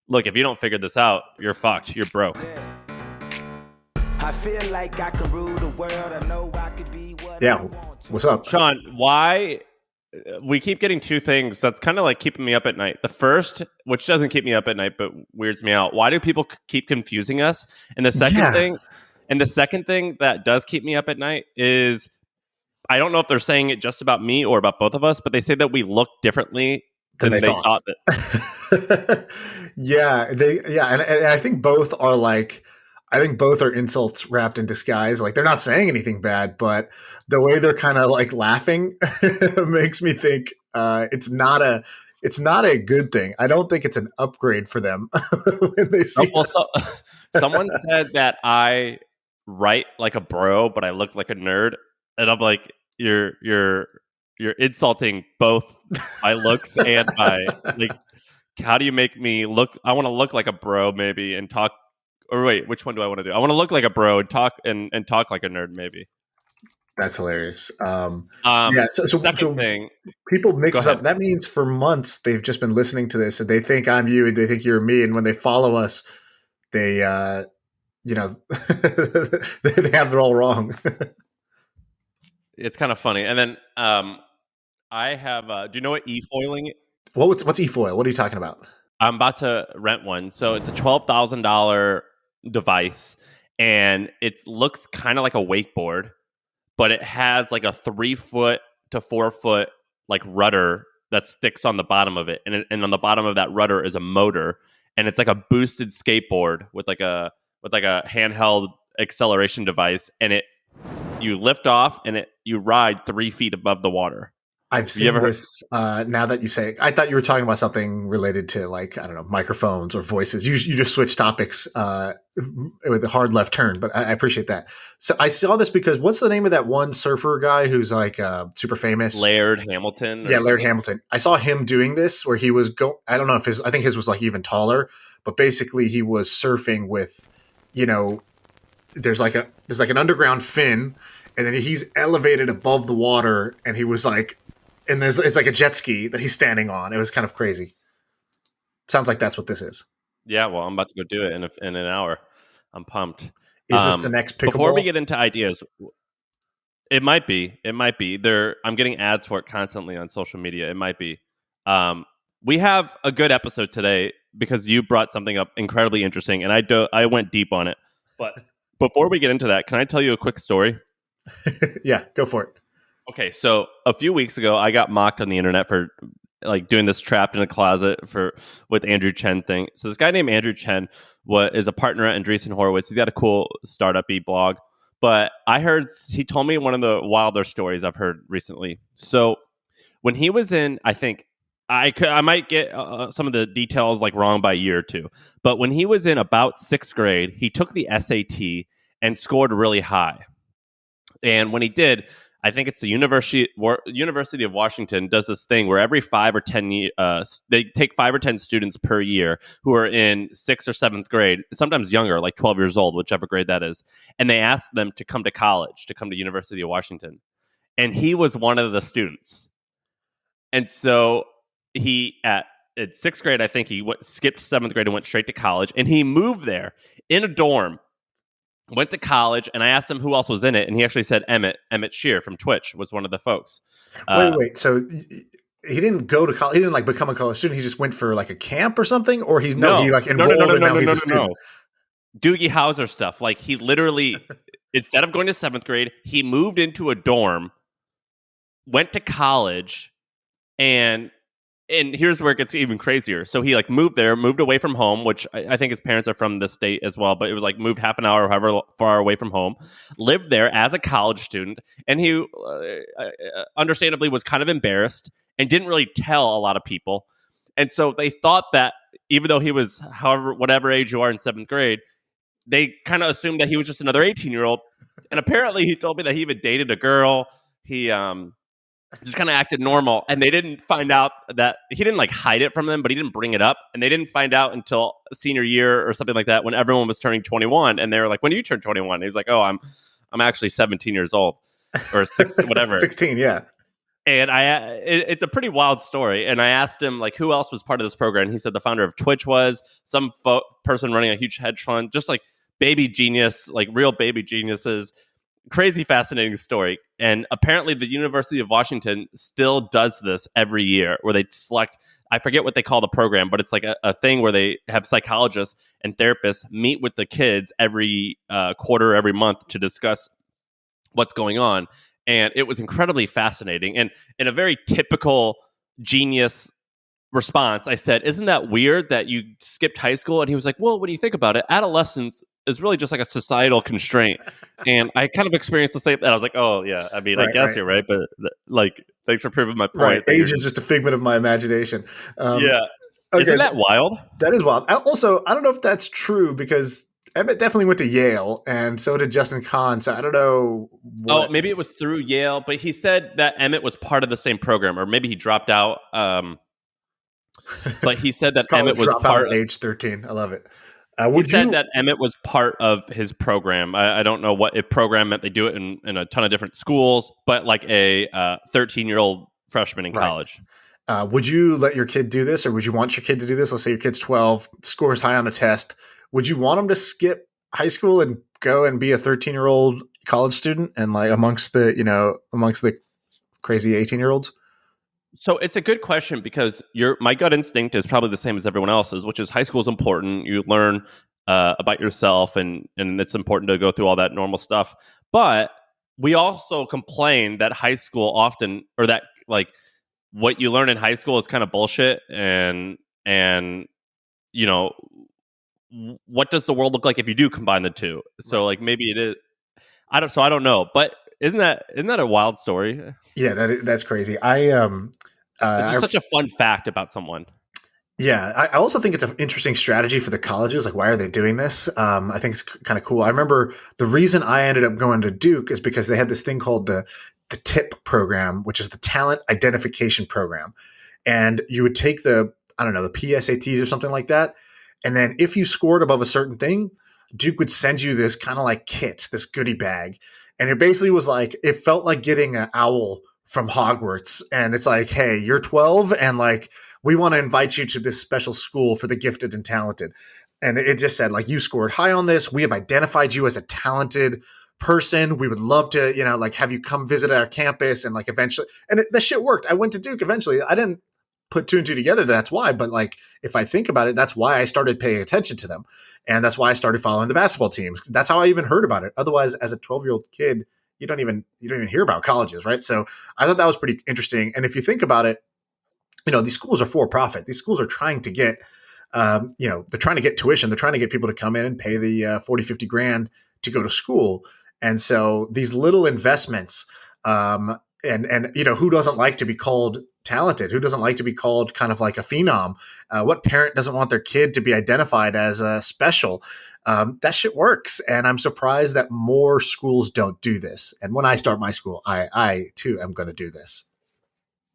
Look, if you don't figure this out, you're fucked. You're broke. I feel like I could rule the world. I know I could be what Yeah. I want to. What's up? Shaan, why we keep getting two things that's kind of like keeping me up at night. The first, which doesn't keep me up at night but weirds me out. Why do people keep confusing us? And the second thing that does keep me up at night is I don't know if they're saying it just about me or about both of us, but they say that we look differently than they thought that. And I think both are insults wrapped in disguise. Like they're not saying anything bad, but the way they're kind of like laughing makes me think it's not a good thing. I don't think it's an upgrade for them when they see us. Someone said that I write like a bro, but I look like a nerd, and I'm like, you're insulting both my looks and my like. How do you make me look? I want to look like a bro, maybe, and talk. Or wait, which one do I want to do? I want to look like a bro and talk like a nerd, maybe. That's hilarious. Second thing, people mix this up. That means for months they've just been listening to this, and they think I'm you, and they think you're me. And when they follow us, they, they have it all wrong. It's kind of funny. And then I have. Do you know what e-foiling? What's e-foil? What are you talking about? I'm about to rent one. So it's a $12,000 device, and it looks kind of like a wakeboard, but it has like a 3-foot to 4-foot like rudder that sticks on the bottom of it, and on the bottom of that rudder is a motor, and it's like a boosted skateboard with like a handheld acceleration device, and you lift off and you ride 3 feet above the water. I've seen this now that you say it. I thought you were talking about something related to, like, I don't know, microphones or voices. You just switch topics with a hard left turn, but I appreciate that. So I saw this because what's the name of that one surfer guy who's like super famous? Laird Hamilton. Yeah, Laird Hamilton. I saw him doing this where he was I don't know if I think his was like even taller, but basically he was surfing with, there's like an underground fin, and then he's elevated above the water, and he was like, and it's like a jet ski that he's standing on. It was kind of crazy. Sounds like that's what this is. Yeah, well, I'm about to go do it in an hour. I'm pumped. Is this the next pickleball? Before we get into ideas, it might be. I'm getting ads for it constantly on social media. It might be. We have a good episode today because you brought something up incredibly interesting, and I went deep on it. But before we get into that, can I tell you a quick story? Yeah, go for it. Okay, so a few weeks ago, I got mocked on the internet for like doing this trapped in a closet with Andrew Chen thing. So this guy named Andrew Chen is a partner at Andreessen Horowitz. He's got a cool startup-y blog. But he told me one of the wilder stories I've heard recently. So when he was in, I think I might get some of the details like wrong by a year or two. But when he was in about 6th grade, he took the SAT and scored really high. And when he did, I think it's the University of Washington does this thing where every 5 or 10 they take 5 or 10 students per year who are in 6th or 7th grade, sometimes younger, like 12 years old, whichever grade that is, and they ask them to come to college, to come to University of Washington. And he was one of the students. And so he at 6th grade, I think he skipped 7th grade and went straight to college, and he moved there in a dorm. Went to college, and I asked him who else was in it, and he actually said Emmett Shear from Twitch was one of the folks. Wait. So he didn't go to college. He didn't like become a college student. He just went for like a camp or something, or he enrolled and now he's a student. Doogie Howser stuff. Like he literally, instead of going to 7th grade, he moved into a dorm, went to college, and here's where it gets even crazier. So he like moved away from home, which I think his parents are from the state as well, but it was like moved half an hour or however far away from home, lived there as a college student, and he understandably was kind of embarrassed and didn't really tell a lot of people. And so they thought that even though he was whatever age you are in 7th grade, they kind of assumed that he was just another 18-year-old. And apparently he told me that he even dated a girl. He just kind of acted normal, and they didn't find out that he didn't like hide it from them, but he didn't bring it up, and they didn't find out until senior year or something like that when everyone was turning 21, and they were like, "When do you turn 21?" He was like, "Oh, I'm actually 17 years old or 16, whatever." 16, yeah. And it's a pretty wild story. And I asked him like who else was part of this program. And he said the founder of Twitch was some person running a huge hedge fund, just like baby genius, like real baby geniuses. Crazy fascinating story. And apparently the University of Washington still does this every year where they select, I forget what they call the program, but it's like a thing where they have psychologists and therapists meet with the kids every quarter, every month to discuss what's going on. And it was incredibly fascinating. And in a very typical genius response, I said, "Isn't that weird that you skipped high school?" And he was like, "Well, when you think about it, adolescence is really just like a societal constraint." And I kind of experienced the same. And I was like, "Oh yeah, I mean, I guess you're right." But like, thanks for proving my point. Right, age is just a figment of my imagination. Yeah, okay, isn't that wild? That is wild. Also, I don't know if that's true because Emmett definitely went to Yale, and so did Justin Kahn. So I don't know. Oh, maybe it was through Yale, but he said that Emmett was part of the same program, or maybe he dropped out. But he said that Emmett was part at age 13. I love it. He said that Emmett was part of his program. I don't know what if program meant. They do it in a ton of different schools, but like a 13-year-old freshman in college. Would you let your kid do this, or would you want your kid to do this? Let's say your kid's 12, scores high on a test. Would you want them to skip high school and go and be a 13-year-old college student and like amongst the crazy 18-year-olds? So it's a good question because my gut instinct is probably the same as everyone else's, which is high school is important. You learn about yourself, and it's important to go through all that normal stuff. But we also complain that high school often, or that like what you learn in high school is kind of bullshit, and you know, what does the world look like if you do combine the two? So like maybe it is. I don't know, but isn't that a wild story? Yeah, that's crazy. It's just such a fun fact about someone. Yeah, I also think it's an interesting strategy for the colleges. Like, why are they doing this? I think it's kind of cool. I remember the reason I ended up going to Duke is because they had this thing called the TIP program, which is the Talent Identification Program. And you would take the PSATs or something like that. And then if you scored above a certain thing, Duke would send you this kind of like kit, this goodie bag. And it basically was like, it felt like getting an owl from Hogwarts. And it's like, hey, you're 12 and like, we want to invite you to this special school for the gifted and talented. And it just said like, you scored high on this. We have identified you as a talented person. We would love to, have you come visit our campus and like eventually, and the shit worked. I went to Duke eventually. I didn't put two and two together. That's why. But like, if I think about it, that's why I started paying attention to them. And that's why I started following the basketball teams. That's how I even heard about it. Otherwise, as a 12-year-old kid, you don't even hear about colleges, right? So I thought that was pretty interesting. And if you think about it, these schools are for profit. These schools are trying to get, they're trying to get tuition. They're trying to get people to come in and pay the 40, 50 grand to go to school. And so these little investments, and who doesn't like to be called talented? Who doesn't like to be called kind of like a phenom? What parent doesn't want their kid to be identified as special? That shit works. And I'm surprised that more schools don't do this. And when I start my school, I too am going to do this.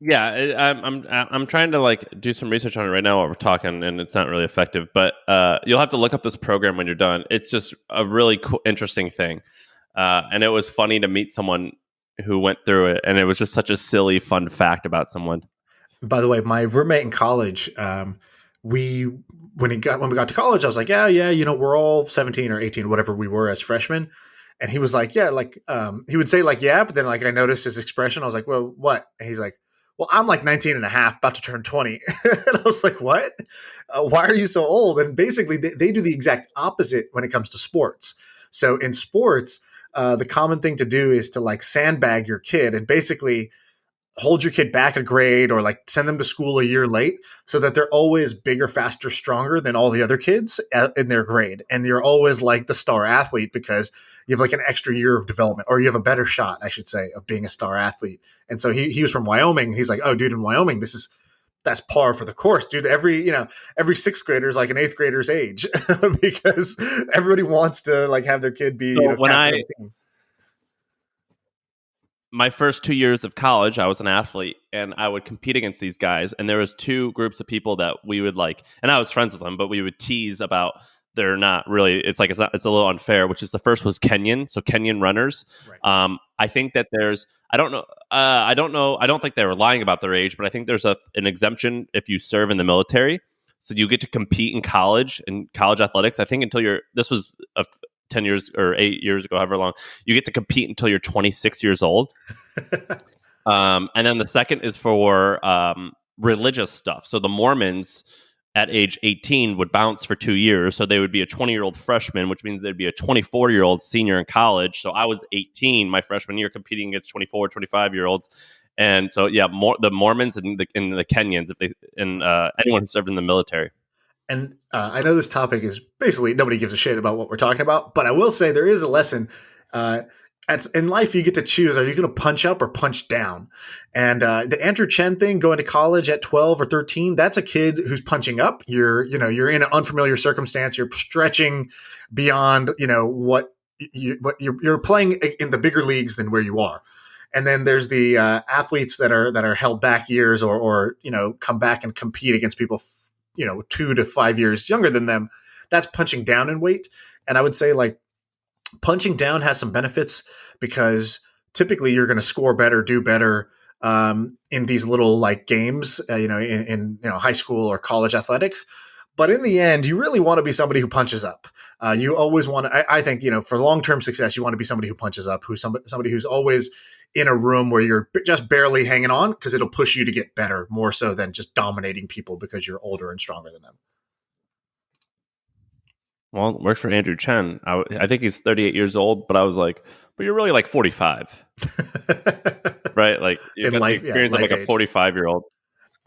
Yeah, I'm trying to like do some research on it right now while we're talking, and it's not really effective. But you'll have to look up this program when you're done. It's just a really cool, interesting thing, and it was funny to meet someone who went through it, and it was just such a silly, fun fact about someone. By the way, my roommate in college, when we got to college, I was like, yeah, we're all 17 or 18, whatever we were as freshmen. And he was like, yeah, like he would say like, yeah, but then like I noticed his expression. I was like, well, what? And he's like, well, I'm like 19 and a half, about to turn 20. And I was like, what? Why are you so old? And basically they do the exact opposite when it comes to sports. So in sports, the common thing to do is to like sandbag your kid and basically hold your kid back a grade or like send them to school a year late so that they're always bigger, faster, stronger than all the other kids in their grade. And you're always like the star athlete because you have like an extra year of development, or you have a better shot, I should say, of being a star athlete. And so he was from Wyoming, and he's like, oh dude, in Wyoming, that's par for the course, dude. Every sixth grader is like an eighth grader's age because everybody wants to like have their kid be, my first 2 years of college, I was an athlete, and I would compete against these guys. And there was two groups of people that we would like, and I was friends with them, but we would tease about they're not really. It's like it's a little unfair. Which is the first was Kenyan, so Kenyan runners. Right. I think that there's. I don't know. I don't know. I don't think they were lying about their age, but I think there's an exemption if you serve in the military, so you get to compete in college athletics. I think until this was 10 years or 8 years ago, however long, you get to compete until you're 26 years old. And then the second is for religious stuff. So the Mormons at age 18 would bounce for 2 years. So they would be a 20-year-old freshman, which means they'd be a 24-year-old senior in college. So I was 18 my freshman year competing against 24, 25-year-olds. And so, yeah, the Mormons and the Kenyans, anyone who served in the military. And I know this topic is basically nobody gives a shit about what we're talking about, but I will say there is a lesson. In life, you get to choose: are you going to punch up or punch down? And the Andrew Chen thing, going to college at 12 or 13, that's a kid who's punching up. You're in an unfamiliar circumstance. You're stretching beyond what you're playing in the bigger leagues than where you are. And then there's the athletes that are held back years or come back and compete against people 2 to 5 years younger than them. That's punching down in weight. And I would say, like, punching down has some benefits because typically you're going to score better, do better in these little like games, in high school or college athletics. But in the end, you really want to be somebody who punches up. You always want to. I think for long-term success, you want to be somebody who punches up, somebody who's always in a room where you're just barely hanging on, because it'll push you to get better more so than just dominating people because you're older and stronger than them. Well, it works for Andrew Chen. I think he's 38 years old, but I was like, but you're really like 45. Right? Like, you got the experience of like a 45-year-old.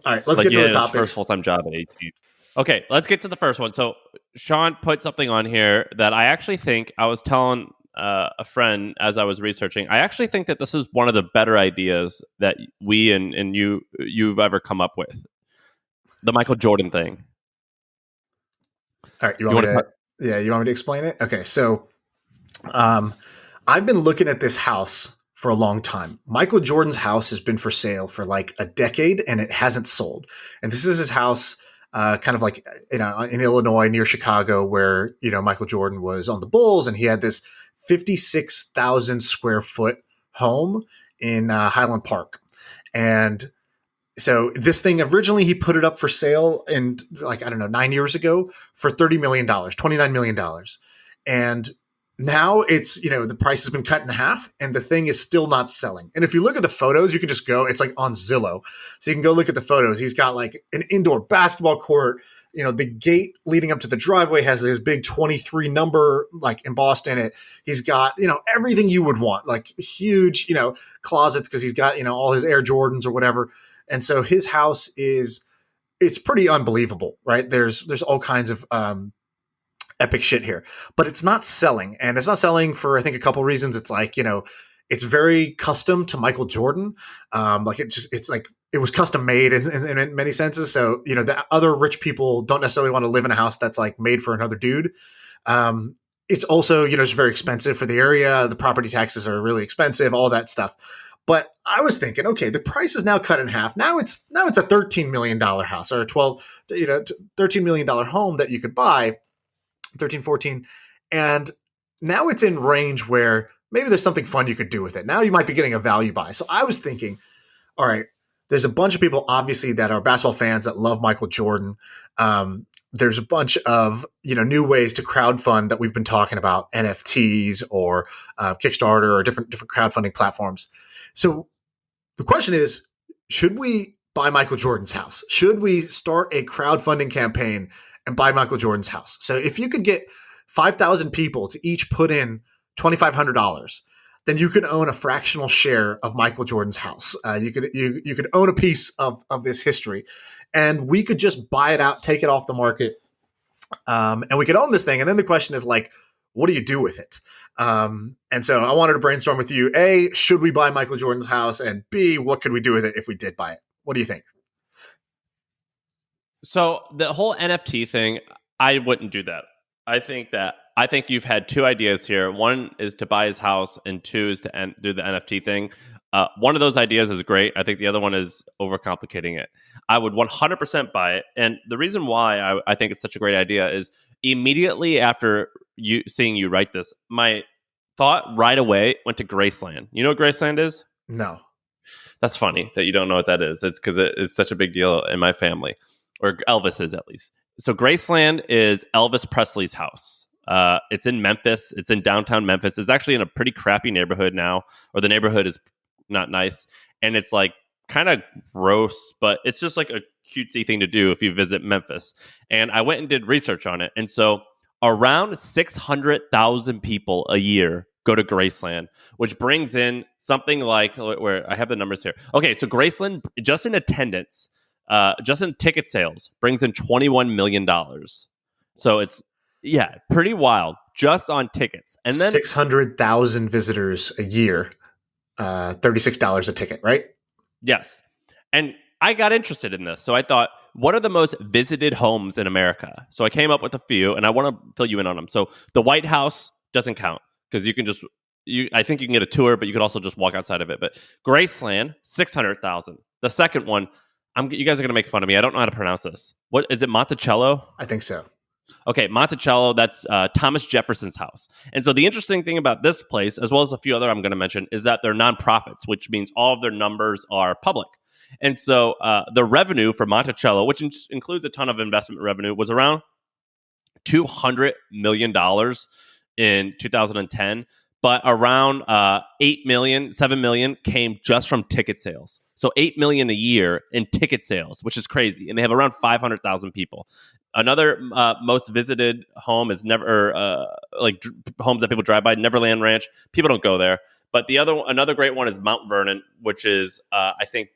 All right, let's get to the topics. His first full-time job at 18. Okay, let's get to the first one. So Shaan put something on here that I actually think, I was telling a friend as I was researching, I actually think that this is one of the better ideas that we and you've ever come up with. The Michael Jordan thing. All right, you want me to explain it? Okay, so I've been looking at this house for a long time. Michael Jordan's house has been for sale for like a decade, and it hasn't sold. And this is his house, kind of like in Illinois near Chicago, where Michael Jordan was on the Bulls, and he had this 56,000 square foot home in Highland Park. And so this thing, originally he put it up for sale in 9 years ago for $30 million, $29 million. And now it's, the price has been cut in half and the thing is still not selling. And if you look at the photos, you can just go, it's like on Zillow. So you can go look at the photos. He's got like an indoor basketball court. The gate leading up to the driveway has this big 23 number like embossed in it. He's got, everything you would want, like huge, closets, because he's got, all his Air Jordans or whatever. And so his house it's pretty unbelievable, right? There's all kinds of epic shit here, but it's not selling. And it's not selling for, I think, a couple reasons. It's like, it's very custom to Michael Jordan. It was custom made in many senses. So, the other rich people don't necessarily want to live in a house that's like made for another dude. It's also, it's very expensive for the area. The property taxes are really expensive, all that stuff. But I was thinking, okay, the price is now cut in half. Now it's a $13 million house or a $13 million home that you could buy, 13, 14. And now it's in range where maybe there's something fun you could do with it. Now you might be getting a value buy. So I was thinking, all right, there's a bunch of people obviously that are basketball fans that love Michael Jordan. There's a bunch of new ways to crowdfund that we've been talking about, NFTs or Kickstarter or different crowdfunding platforms. So the question is, should we buy Michael Jordan's house? Should we start a crowdfunding campaign and buy Michael Jordan's house? So if you could get 5,000 people to each put in $2,500, then you could own a fractional share of Michael Jordan's house. You could own a piece of this history, and we could just buy it out, take it off the market, and we could own this thing. And then the question is like, what do you do with it? And so I wanted to brainstorm with you. A, should we buy Michael Jordan's house? And B, what could we do with it if we did buy it? What do you think? So the whole NFT thing, I wouldn't do that. I think you've had two ideas here. One is to buy his house, and two is to do the NFT thing. One of those ideas is great. I think the other one is overcomplicating it. I would 100% buy it. And the reason why I think it's such a great idea is immediately after seeing you write this, my thought right away went to Graceland. You know what Graceland is? No. That's funny that you don't know what that is. It's because it's such a big deal in my family, or Elvis is at least. So Graceland is Elvis Presley's house. It's in Memphis. It's in downtown Memphis. It's actually in a pretty crappy neighborhood now, or the neighborhood is not nice. And it's like kind of gross, but it's just like a cutesy thing to do if you visit Memphis. And I went and did research on it. And so around 600,000 people a year go to Graceland, which brings in something like, where I have the numbers here. Okay, so Graceland, just in attendance, just in ticket sales, brings in $21 million. So it's, yeah, pretty wild just on tickets. And then 600,000 visitors a year, $36 a ticket, right? Yes. And I got interested in this. So I thought, what are the most visited homes in America? So I came up with a few, and I want to fill you in on them. So the White House doesn't count because you can just, I think you can get a tour, but you could also just walk outside of it. But Graceland, 600,000. The second one, you guys are going to make fun of me. I don't know how to pronounce this. What is it? Monticello? I think so. Okay, Monticello, that's Thomas Jefferson's house. And so the interesting thing about this place, as well as a few other I'm going to mention, is that they're nonprofits, which means all of their numbers are public. And so the revenue for Monticello, which includes a ton of investment revenue, was around $200 million in 2010. But around 8 million, 7 million came just from ticket sales. So 8 million a year in ticket sales, which is crazy. And they have around 500,000 people. Another most visited home is homes that people drive by, Neverland Ranch. People don't go there. But another great one is Mount Vernon, which is, I think,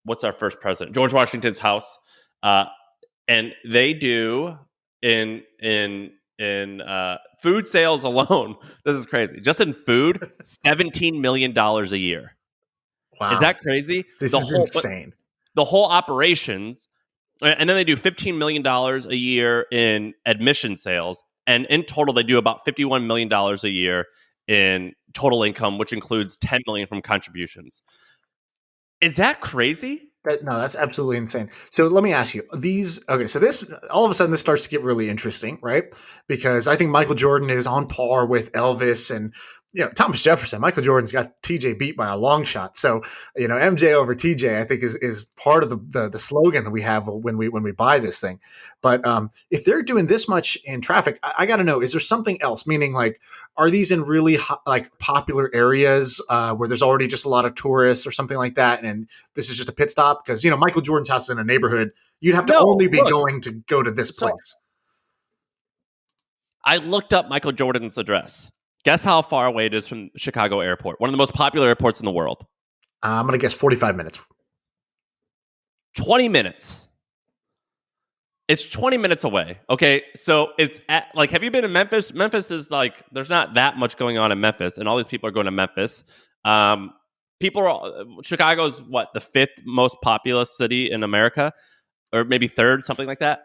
what's our first president? George Washington's house. And they do in food sales alone, this is crazy. Just in food, $17 million a year. Wow. Is that crazy? This is insane. The whole operations, and then they do $15 million a year in admission sales. And in total, they do about $51 million a year in total income, which includes $10 million from contributions. Is that crazy? No, that's absolutely insane. So let me ask you so this, all of a sudden this starts to get really interesting, right? Because I think Michael Jordan is on par with Elvis and, Thomas Jefferson. Michael Jordan's got TJ beat by a long shot. So, MJ over TJ, I think is part of the slogan that we have when we buy this thing. But if they're doing this much in traffic, I got to know, is there something else? Meaning, like, are these in really popular areas where there's already just a lot of tourists or something like that? And this is just a pit stop? Because, Michael Jordan's house is in a neighborhood. You'd have to only be going to go to this place. I looked up Michael Jordan's address. Guess how far away it is from Chicago Airport, one of the most popular airports in the world. I'm going to guess 45 minutes. 20 minutes. It's 20 minutes away. Okay, so it's have you been in Memphis? Memphis is there's not that much going on in Memphis, and all these people are going to Memphis. Chicago's the fifth most populous city in America, or maybe third, something like that.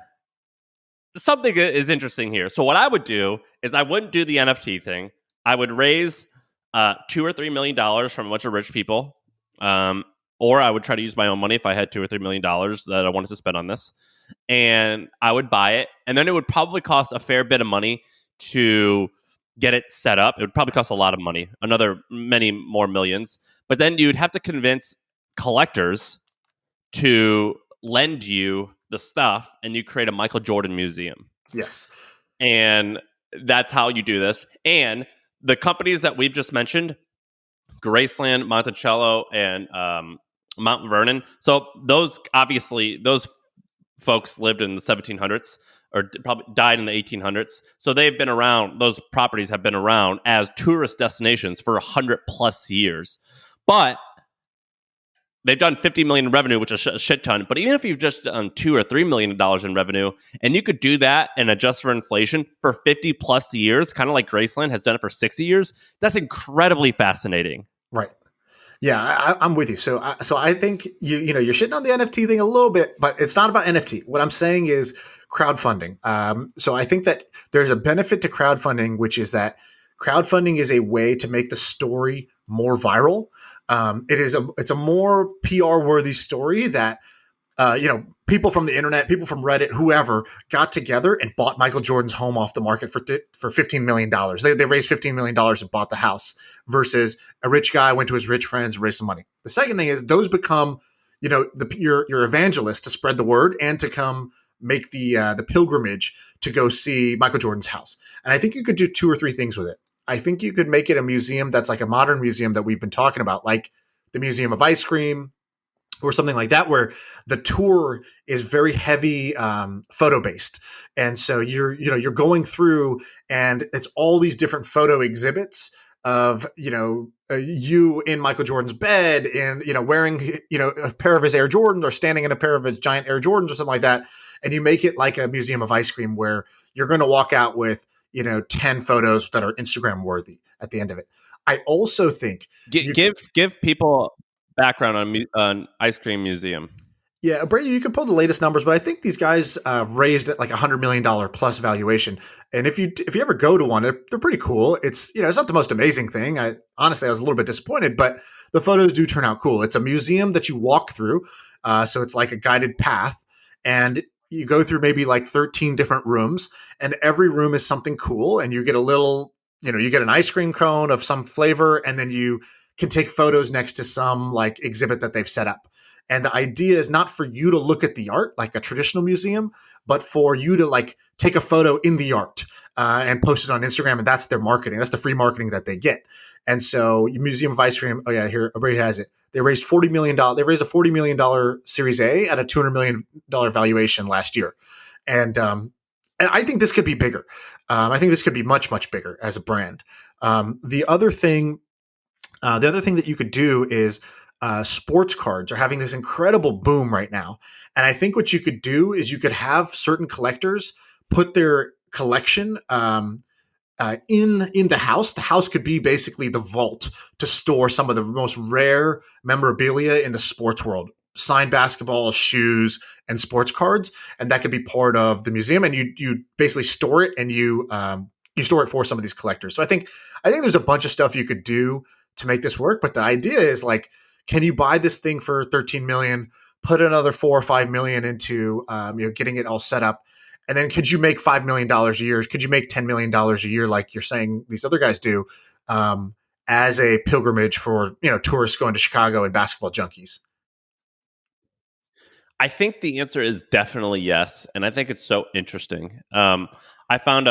Something is interesting here. So what I would do is I wouldn't do the NFT thing. I would raise $2 or $3 million from a bunch of rich people, or I would try to use my own money if I had $2 or $3 million that I wanted to spend on this, and I would buy it. And then it would probably cost a fair bit of money to get it set up. It would probably cost a lot of money, many more millions. But then you'd have to convince collectors to lend you the stuff, and you create a Michael Jordan museum. Yes. And that's how you do this. And the companies that we've just mentioned, Graceland, Monticello, and Mount Vernon. So those folks lived in the 1700s or probably died in the 1800s. So they've been around. Those properties have been around as tourist destinations for 100 plus years. But they've done $50 million in revenue, which is a shit ton. But even if you've just done $2 or $3 million in revenue, and you could do that and adjust for inflation for 50 plus years, kind of like Graceland has done it for 60 years, that's incredibly fascinating. Right. Yeah, I'm with you. So I think you're shitting on the NFT thing a little bit, but it's not about NFT. What I'm saying is crowdfunding. So I think that there's a benefit to crowdfunding, which is that crowdfunding is a way to make the story more viral. It's a more PR worthy story that people from the internet, people from Reddit, whoever got together and bought Michael Jordan's home off the market for $15 million. They raised $15 million and bought the house versus a rich guy went to his rich friends and raised some money. The second thing is those become, your evangelists to spread the word and to come make the pilgrimage to go see Michael Jordan's house. And I think you could do 2 or 3 things with it. I think you could make it a museum that's like a modern museum that we've been talking about, like the Museum of Ice Cream, or something like that, where the tour is very heavy photo based, and so you're going through, and it's all these different photo exhibits of you in Michael Jordan's bed, and wearing a pair of his Air Jordans, or standing in a pair of his giant Air Jordans, or something like that, and you make it like a Museum of Ice Cream where you're going to walk out with 10 photos that are Instagram worthy at the end of it. I also think give people background on Ice Cream Museum. Yeah, Brady, you can pull the latest numbers, but I think these guys raised at like $100 million plus valuation. And if you ever go to one, they're pretty cool. It's it's not the most amazing thing. Honestly, I was a little bit disappointed, but the photos do turn out cool. It's a museum that you walk through, so it's like a guided path, and you go through maybe like 13 different rooms, and every room is something cool, and you get a little, you get an ice cream cone of some flavor, and then you can take photos next to some like exhibit that they've set up. And the idea is not for you to look at the art like a traditional museum, but for you to like take a photo in the art and post it on Instagram. And that's their marketing. That's the free marketing that they get. And so Museum of Ice Cream, oh yeah, here, everybody has it. They raised $40 million. They raised a $40 million Series A at a $200 million valuation last year. And I think this could be bigger. I think this could be much, much bigger as a brand. The other thing that you could do is sports cards are having this incredible boom right now. And I think what you could do is you could have certain collectors put their collection in the house. The house could be basically the vault to store some of the most rare memorabilia in the sports world. Signed basketball, shoes, and sports cards. And that could be part of the museum. And you basically store it, and you store it for some of these collectors. So I think there's a bunch of stuff you could do to make this work. But the idea is like, can you buy this thing for $13 million, put another $4 or $5 million into getting it all set up, and then could you make $5 million a year? Could you make $10 million a year, like you're saying these other guys do, as a pilgrimage for tourists going to Chicago and basketball junkies? I think the answer is definitely yes, and I think it's so interesting. I found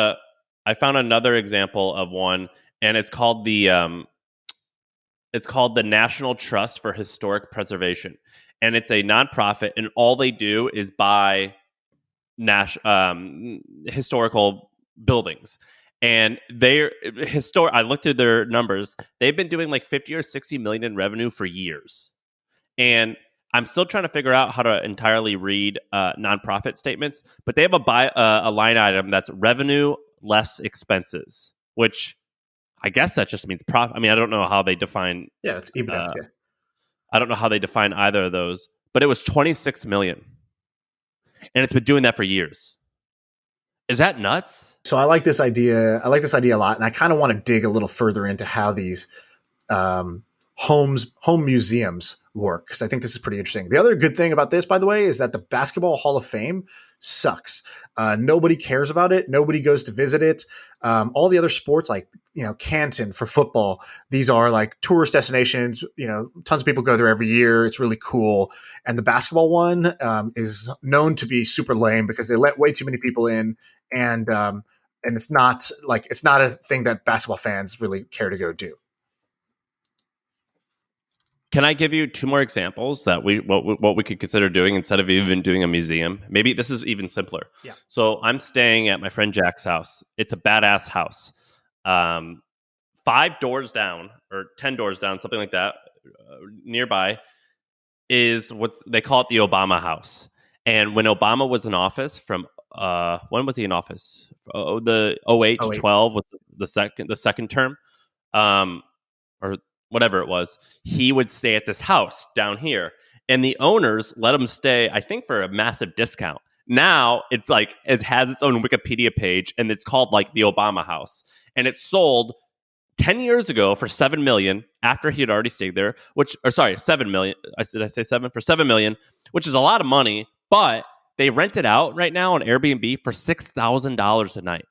another example of one, and it's called the National Trust for Historic Preservation, and it's a nonprofit, and all they do is buy historical buildings. And I looked at their numbers. They've been doing like 50 or 60 million in revenue for years, and I'm still trying to figure out how to entirely read nonprofit statements. But they have a line item that's revenue less expenses, which I guess that just means profit. I mean, I don't know how they define. Yeah, it's EBITDA. I don't know how they define either of those, but it was 26 million, and it's been doing that for years. Is that nuts? So I like this idea. I like this idea a lot, and I kind of want to dig a little further into how these home museums work, because I think this is pretty interesting. The other good thing about this, by the way, is that the Basketball Hall of Fame sucks. Nobody cares about it. Nobody goes to visit it. All the other sports, like Canton for football, these are like tourist destinations. Tons of people go there every year. It's really cool. And the basketball one is known to be super lame because they let way too many people in, and it's not a thing that basketball fans really care to go do. Can I give you 2 more examples that what we could consider doing instead of even doing a museum? Maybe this is even simpler. Yeah. So I'm staying at my friend Jack's house. It's a badass house. 5 doors down or 10 doors down, something like that, nearby is what they call it the Obama house. And when Obama was in office from when was he in office? The 08 to 12 was the second term. Or whatever it was, he would stay at this house down here, and the owners let him stay, I think, for a massive discount. Now it's like it has its own Wikipedia page, and it's called like the Obama House, and it sold 10 years ago for 7 million after he had already stayed there, 7 million. Did I say 7 for 7 million, which is a lot of money, but they rent it out right now on Airbnb for $6,000 a night.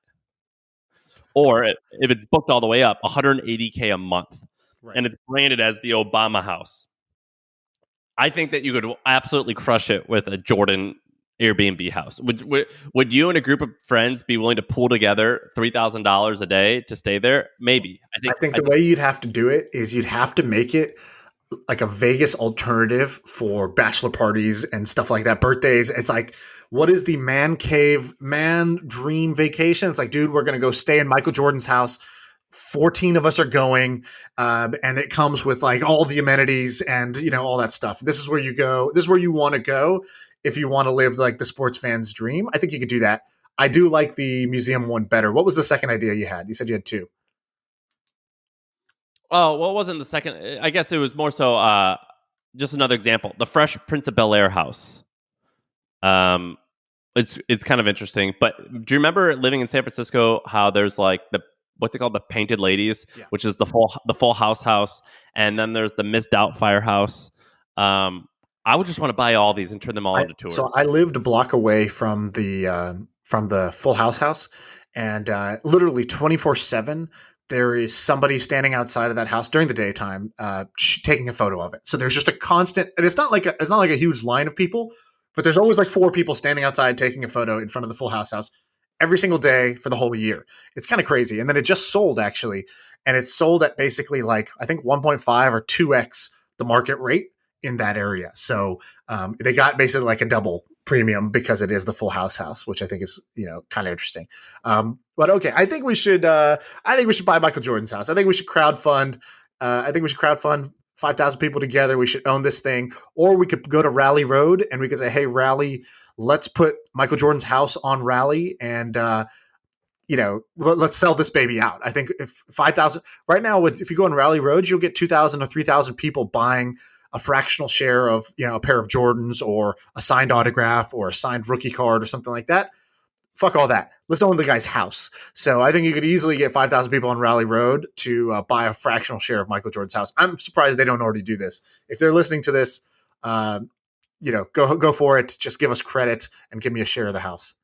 Or if it's booked all the way up, $180K a month. Right. And it's branded as the Obama house. I think that you could absolutely crush it with a Jordan Airbnb house. Would you and a group of friends be willing to pool together $3,000 a day to stay there? Maybe. I think the way you'd have to do it is you'd have to make it like a Vegas alternative for bachelor parties and stuff like that, birthdays. It's like, what is the man cave, man dream vacation? It's like, dude, we're going to go stay in Michael Jordan's house. 14 of us are going, and it comes with like all the amenities and, you know, all that stuff. This is where you go. This is where you want to go if you want to live like the sports fan's dream. I think you could do that. I do like the museum one better. What was the second idea you had? You said you had two. Oh, what wasn't the second? I guess it was more so just another example. The Fresh Prince of Bel-Air house. It's kind of interesting. But do you remember living in San Francisco, how there's like what's it called? The Painted Ladies, which is the full house. And then there's the Miss Doubtfire house. I would just want to buy all these and turn them all into tours. So I lived a block away from the Full House, and literally 24/7 there is somebody standing outside of that house during the daytime, taking a photo of it. So there's just a constant, and it's not like a huge line of people, but there's always like 4 people standing outside taking a photo in front of the Full House every single day for the whole year. It's kind of crazy. And then it just sold actually, and it's sold at basically like I think 1.5 or 2x the market rate in that area. So they got basically like a double premium because it is the Full House, which I think is, you know, kind of interesting. But okay, I think we should buy Michael Jordan's house. I think we should crowdfund. 5,000 people together. We should own this thing, or we could go to Rally Road and we could say, hey, Rally, let's put Michael Jordan's house on Rally and, you know, let's sell this baby out. I think if 5,000 right now, if you go on Rally Road, you'll get 2,000 or 3,000 people buying a fractional share of, you know, a pair of Jordans or a signed autograph or a signed rookie card or something like that. Fuck all that. Let's own the guy's house. So I think you could easily get 5,000 people on Rally Road to buy a fractional share of Michael Jordan's house. I'm surprised they don't already do this. If they're listening to this, you know, go for it. Just give us credit and give me a share of the house.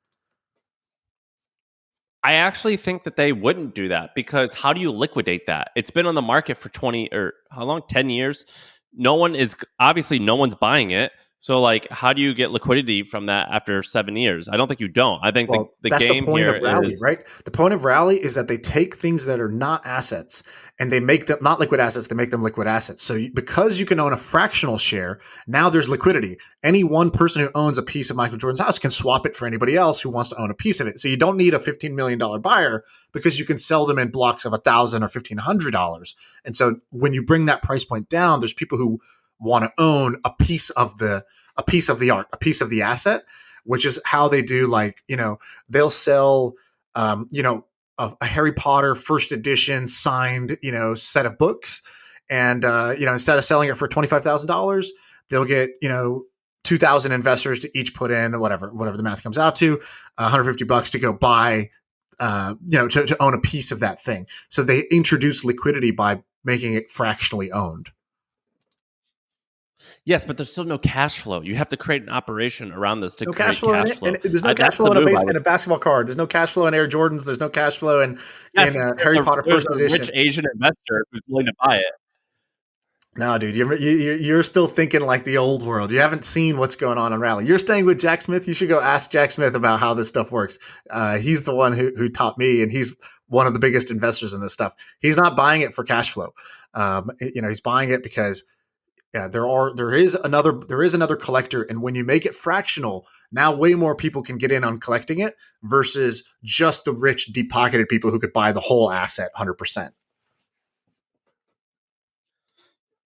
I actually think that they wouldn't do that, because how do you liquidate that? It's been on the market for 20 or how long? 10 years. No one's buying it. So, like, how do you get liquidity from that after 7 years? I don't think you don't. I think the game here is right. The point of Rally is that they take things that are not assets and they make them not liquid assets. They make them liquid assets. So, because you can own a fractional share, now there's liquidity. Any one person who owns a piece of Michael Jordan's house can swap it for anybody else who wants to own a piece of it. So, you don't need a $15 million buyer, because you can sell them in blocks of $1,000 or $1,500. And so, when you bring that price point down, there's people who want to own a piece of the art, a piece of the asset, which is how they do, like, you know, they'll sell, you know, a Harry Potter first edition signed, you know, set of books. And, you know, instead of selling it for $25,000, they'll get, you know, 2,000 investors to each put in whatever the math comes out to, $150 to go buy, you know, to own a piece of that thing. So they introduce liquidity by making it fractionally owned. Yes, but there's still no cash flow. You have to create an operation around this to create cash flow. And there's no cash flow in a basketball card. There's no cash flow in Air Jordans. There's no cash flow in Harry Potter first edition. Rich Asian investor who's willing to buy it. No, dude, you're still thinking like the old world. You haven't seen what's going on in Rally. You're staying with Jack Smith. You should go ask Jack Smith about how this stuff works. He's the one who taught me, and he's one of the biggest investors in this stuff. He's not buying it for cash flow. You know, he's buying it because there is another collector, and when you make it fractional, now way more people can get in on collecting it versus just the rich, deep-pocketed people who could buy the whole asset 100%.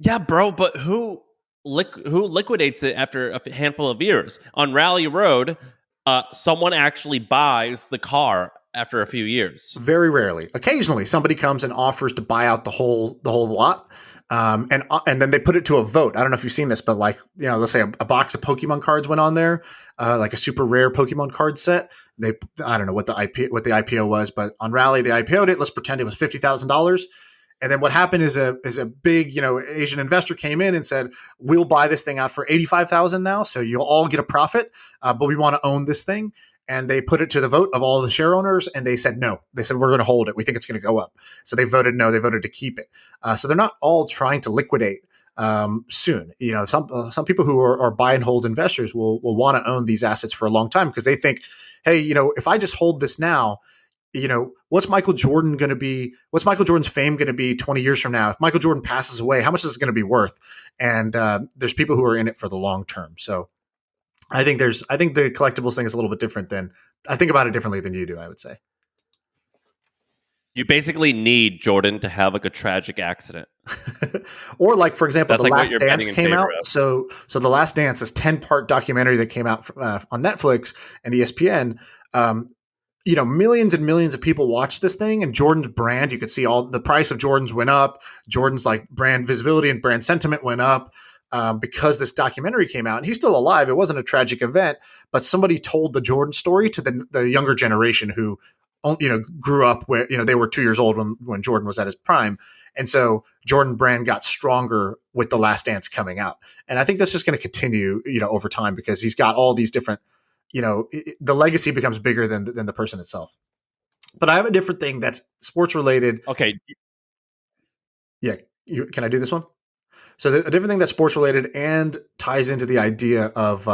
Yeah, bro, but who liquidates it after a handful of years? On Rally Road, someone actually buys the car after a few years. Very rarely. Occasionally, somebody comes and offers to buy out the whole lot. And then they put it to a vote. I don't know if you've seen this, but like, you know, let's say a box of Pokemon cards went on there, like a super rare Pokemon card set. I don't know what the IPO was, but on Rally they IPO'd it. Let's pretend it was $50,000, And then what happened is a big, Asian investor came in and said, we'll buy this thing out for 85,000 now. So you'll all get a profit, but we want to own this thing. And they put it to the vote of all the share owners, and they said no. They said, we're going to hold it. We think it's going to go up. So they voted no. They voted to keep it. So they're not all trying to liquidate soon. Some people who are buy and hold investors will want to own these assets for a long time because they think, hey, if I just hold this now, what's Michael Jordan going to be? What's Michael Jordan's fame going to be 20 years from now? If Michael Jordan passes away, how much is it going to be worth? And there's people who are in it for the long term. So I think the collectibles thing is a little bit different I think about it differently than you do, I would say. You basically need Jordan to have like a tragic accident. Or like, for example, That's The like Last Dance came out. Of. So The Last Dance, this 10-part documentary that came out on Netflix and ESPN, millions and millions of people watched this thing, and Jordan's brand, you could see all the price of Jordan's went up. Jordan's like brand visibility and brand sentiment went up because this documentary came out, and he's still alive. It wasn't a tragic event, but somebody told the Jordan story to the younger generation who, grew up where, they were 2 years old when Jordan was at his prime. And so Jordan brand got stronger with The Last Dance coming out. And I think that's just going to continue, over time because he's got all these different, the legacy becomes bigger than the person itself. But I have a different thing that's sports related. Okay. Yeah. Can I do this one? So a different thing that's sports related and ties into the idea of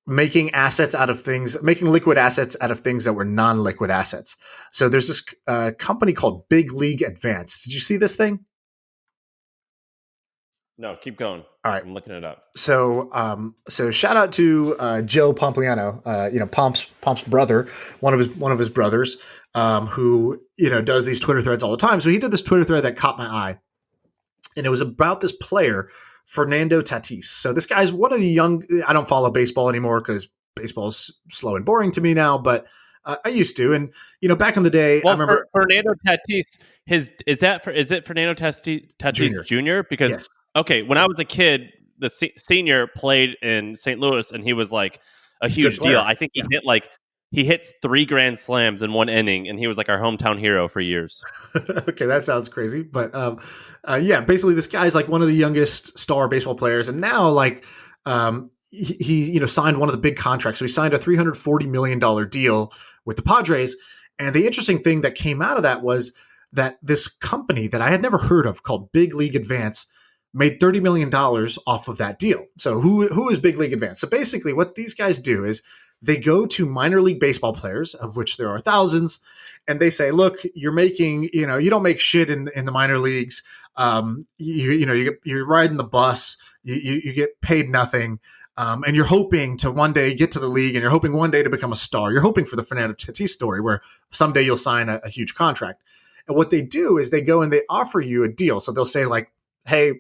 making liquid assets out of things that were non-liquid assets. So there's this company called Big League Advance. Did you see this thing? No, keep going. All right. I'm looking it up. So shout out to Joe Pompliano, Pomp's brother, one of his brothers, who, does these Twitter threads all the time. So he did this Twitter thread that caught my eye, and it was about this player, Fernando Tatis. So this guy's one of the young. I don't follow baseball anymore because baseball is slow and boring to me now, but I used to. And back in the day, well, I remember Fernando Tatis. Is it Fernando Tatis Jr.? Because yes. Okay, when I was a kid, the senior played in St. Louis, and he was like a huge deal. I think he hits 3 grand slams in one inning, and he was like our hometown hero for years. Okay, that sounds crazy, but basically this guy's like one of the youngest star baseball players, and now he signed one of the big contracts. So he signed a $340 million deal with the Padres, and the interesting thing that came out of that was that this company that I had never heard of called Big League Advance made $30 million off of that deal. So who is Big League Advance? So basically what these guys do is they go to minor league baseball players, of which there are thousands, and they say, look, you're making, you don't make shit in the minor leagues. You're riding the bus, you get paid nothing. And you're hoping to one day get to the league, and you're hoping one day to become a star. You're hoping for the Fernando Tatis story where someday you'll sign a huge contract. And what they do is they go and they offer you a deal. So they'll say like, hey,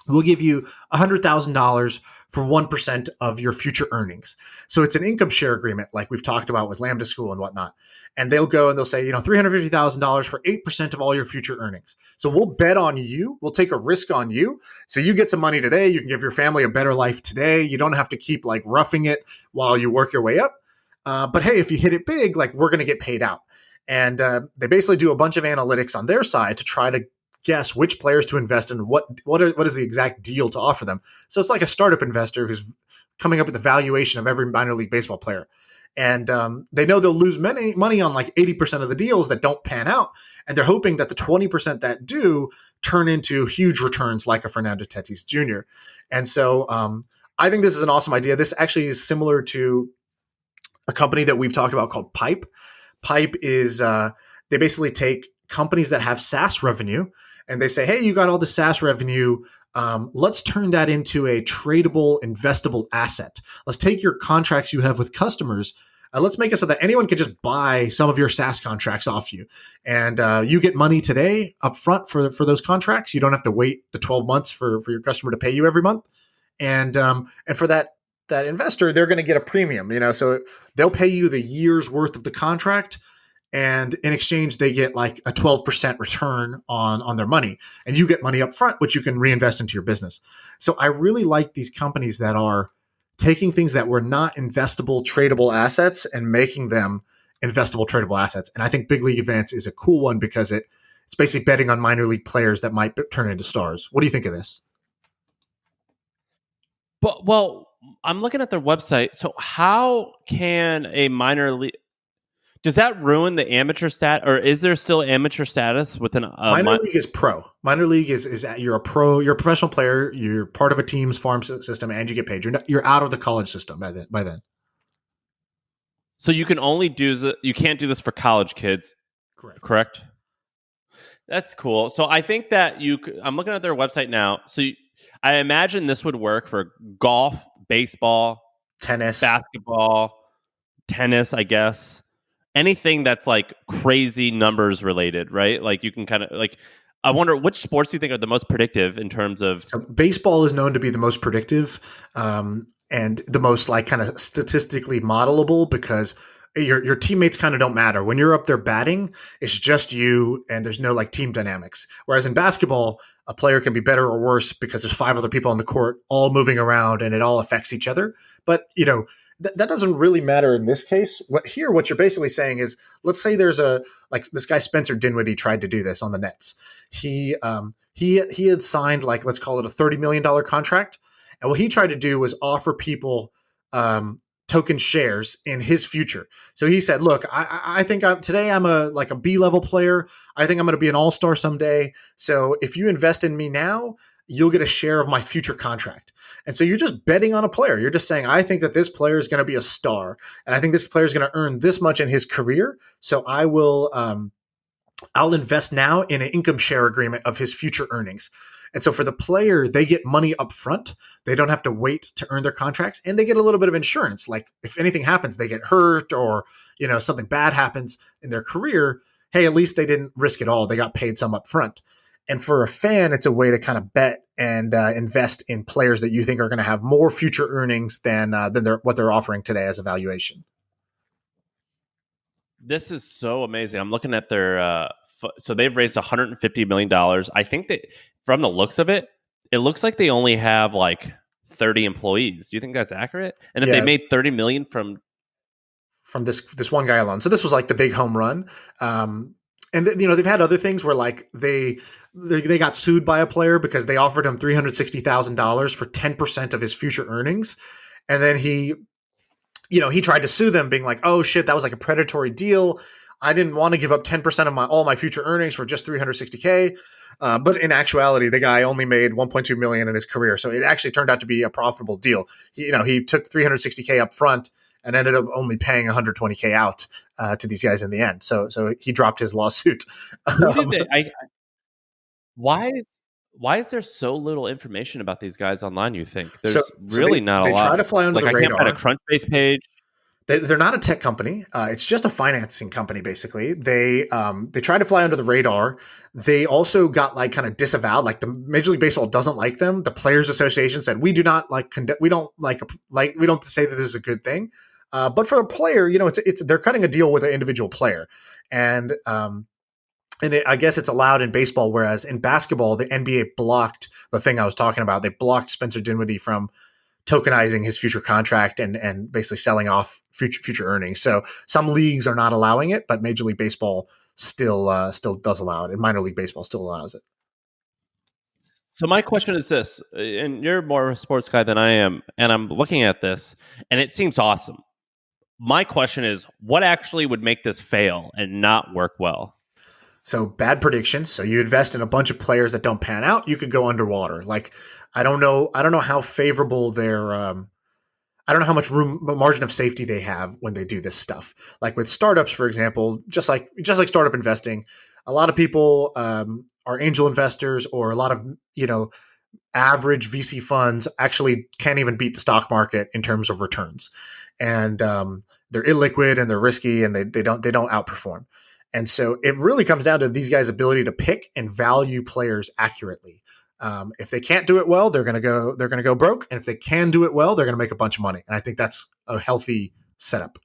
we'll give you $100,000 for 1% of your future earnings. So it's an income share agreement like we've talked about with Lambda School and whatnot. And they'll go and they'll say, $350,000 for 8% of all your future earnings. So we'll bet on you. We'll take a risk on you. So you get some money today. You can give your family a better life today. You don't have to keep like roughing it while you work your way up. But hey, if you hit it big, like we're going to get paid out. And they basically do a bunch of analytics on their side to try to guess which players to invest in, what is the exact deal to offer them. So it's like a startup investor who's coming up with the valuation of every minor league baseball player. And they know they'll lose money on like 80% of the deals that don't pan out. And they're hoping that the 20% that do turn into huge returns like a Fernando Tatis Jr. And so I think this is an awesome idea. This actually is similar to a company that we've talked about called Pipe. Pipe is they basically take companies that have SaaS revenue, and they say, hey, you got all the SaaS revenue. Let's turn that into a tradable, investable asset. Let's take your contracts you have with customers. Let's make it so that anyone can just buy some of your SaaS contracts off you. And you get money today up front for those contracts. You don't have to wait the 12 months for your customer to pay you every month. And for that investor, they're going to get a premium, so they'll pay you the year's worth of the contract. And in exchange, they get like a 12% return on their money, and you get money up front, which you can reinvest into your business. So I really like these companies that are taking things that were not investable, tradable assets and making them investable, tradable assets. And I think Big League Advance is a cool one because it It's basically betting on minor league players that might turn into stars. What do you think of this? But well, I'm looking at their website. So how can a minor league? Does that ruin the amateur stat, or is there still amateur status within a Minor league is pro. Minor league is you're a pro. You're a professional player. You're part of a team's farm system, and you get paid. You're out of the college system by then. So you can only you can't do this for college kids, correct? That's cool. So I think that I'm looking at their website now. So I imagine this would work for golf, baseball, tennis, basketball, tennis, I guess. Anything that's like crazy numbers related, right? Like you can kind of like, I wonder which sports do you think are the most predictive in terms of. So baseball is known to be the most predictive and the most like kind of statistically modelable because your teammates kind of don't matter. When you're up there batting, it's just you and there's no like team dynamics. Whereas in basketball, a player can be better or worse because there's 5 other people on the court all moving around and it all affects each other. But, that doesn't really matter in this case. What you're basically saying is, let's say there's like this guy Spencer Dinwiddie tried to do this on the Nets. He had signed like, let's call it a $30 million contract. And what he tried to do was offer people token shares in his future. So he said, look, I think today I'm a B-level player. I think I'm going to be an all-star someday. So if you invest in me now, you'll get a share of my future contract. And so you're just betting on a player. You're just saying, I think that this player is going to be a star. And I think this player is going to earn this much in his career. So I'll invest now in an income share agreement of his future earnings. And so for the player, they get money up front. They don't have to wait to earn their contracts, and they get a little bit of insurance. Like if anything happens, they get hurt or, something bad happens in their career. Hey, at least they didn't risk it all. They got paid some up front. And for a fan, it's a way to kind of bet and invest in players that you think are going to have more future earnings than what they're offering today as a valuation. This is so amazing. I'm looking at their so they've raised $150 million. I think that from the looks of it, it looks like they only have like 30 employees. Do you think that's accurate? And if they made $30 million from this one guy alone, so this was like the big home run. And they've had other things where like they got sued by a player because they offered him $360,000 for 10% of his future earnings, and then he tried to sue them, being like, "Oh shit, that was like a predatory deal. I didn't want to give up 10% of all my future earnings for just $360K." But in actuality, the guy only made $1.2 million in his career, so it actually turned out to be a profitable deal. He took $360K up front and ended up only paying $120K out to these guys in the end. So he dropped his lawsuit. Why is there so little information about these guys online? You think there's really not a lot. They try to fly under the radar. I can't find a Crunchbase page. They're not a tech company. It's just a financing company, basically. They try to fly under the radar. They also got like kind of disavowed. Like the Major League Baseball doesn't like them. The Players Association said we do not like. We don't we don't say that this is a good thing. But for a player, they're cutting a deal with an individual player, and I guess it's allowed in baseball, whereas in basketball, the NBA blocked the thing I was talking about. They blocked Spencer Dinwiddie from tokenizing his future contract and basically selling off future earnings. So some leagues are not allowing it, but Major League Baseball still does allow it, and minor league baseball still allows it. So my question is this, and you're more of a sports guy than I am, and I'm looking at this, and it seems awesome. My question is, what actually would make this fail and not work well? So bad predictions. So you invest in a bunch of players that don't pan out, you could go underwater. Like I don't know how favorable their I don't know how much margin of safety they have when they do this stuff. Like with startups, for example, just like startup investing, a lot of people are angel investors, or a lot of average VC funds actually can't even beat the stock market in terms of returns, and they're illiquid and they're risky and they don't outperform. And so it really comes down to these guys' ability to pick and value players accurately. If they can't do it well, they're going to go broke. And if they can do it well, they're going to make a bunch of money. And I think that's a healthy setup.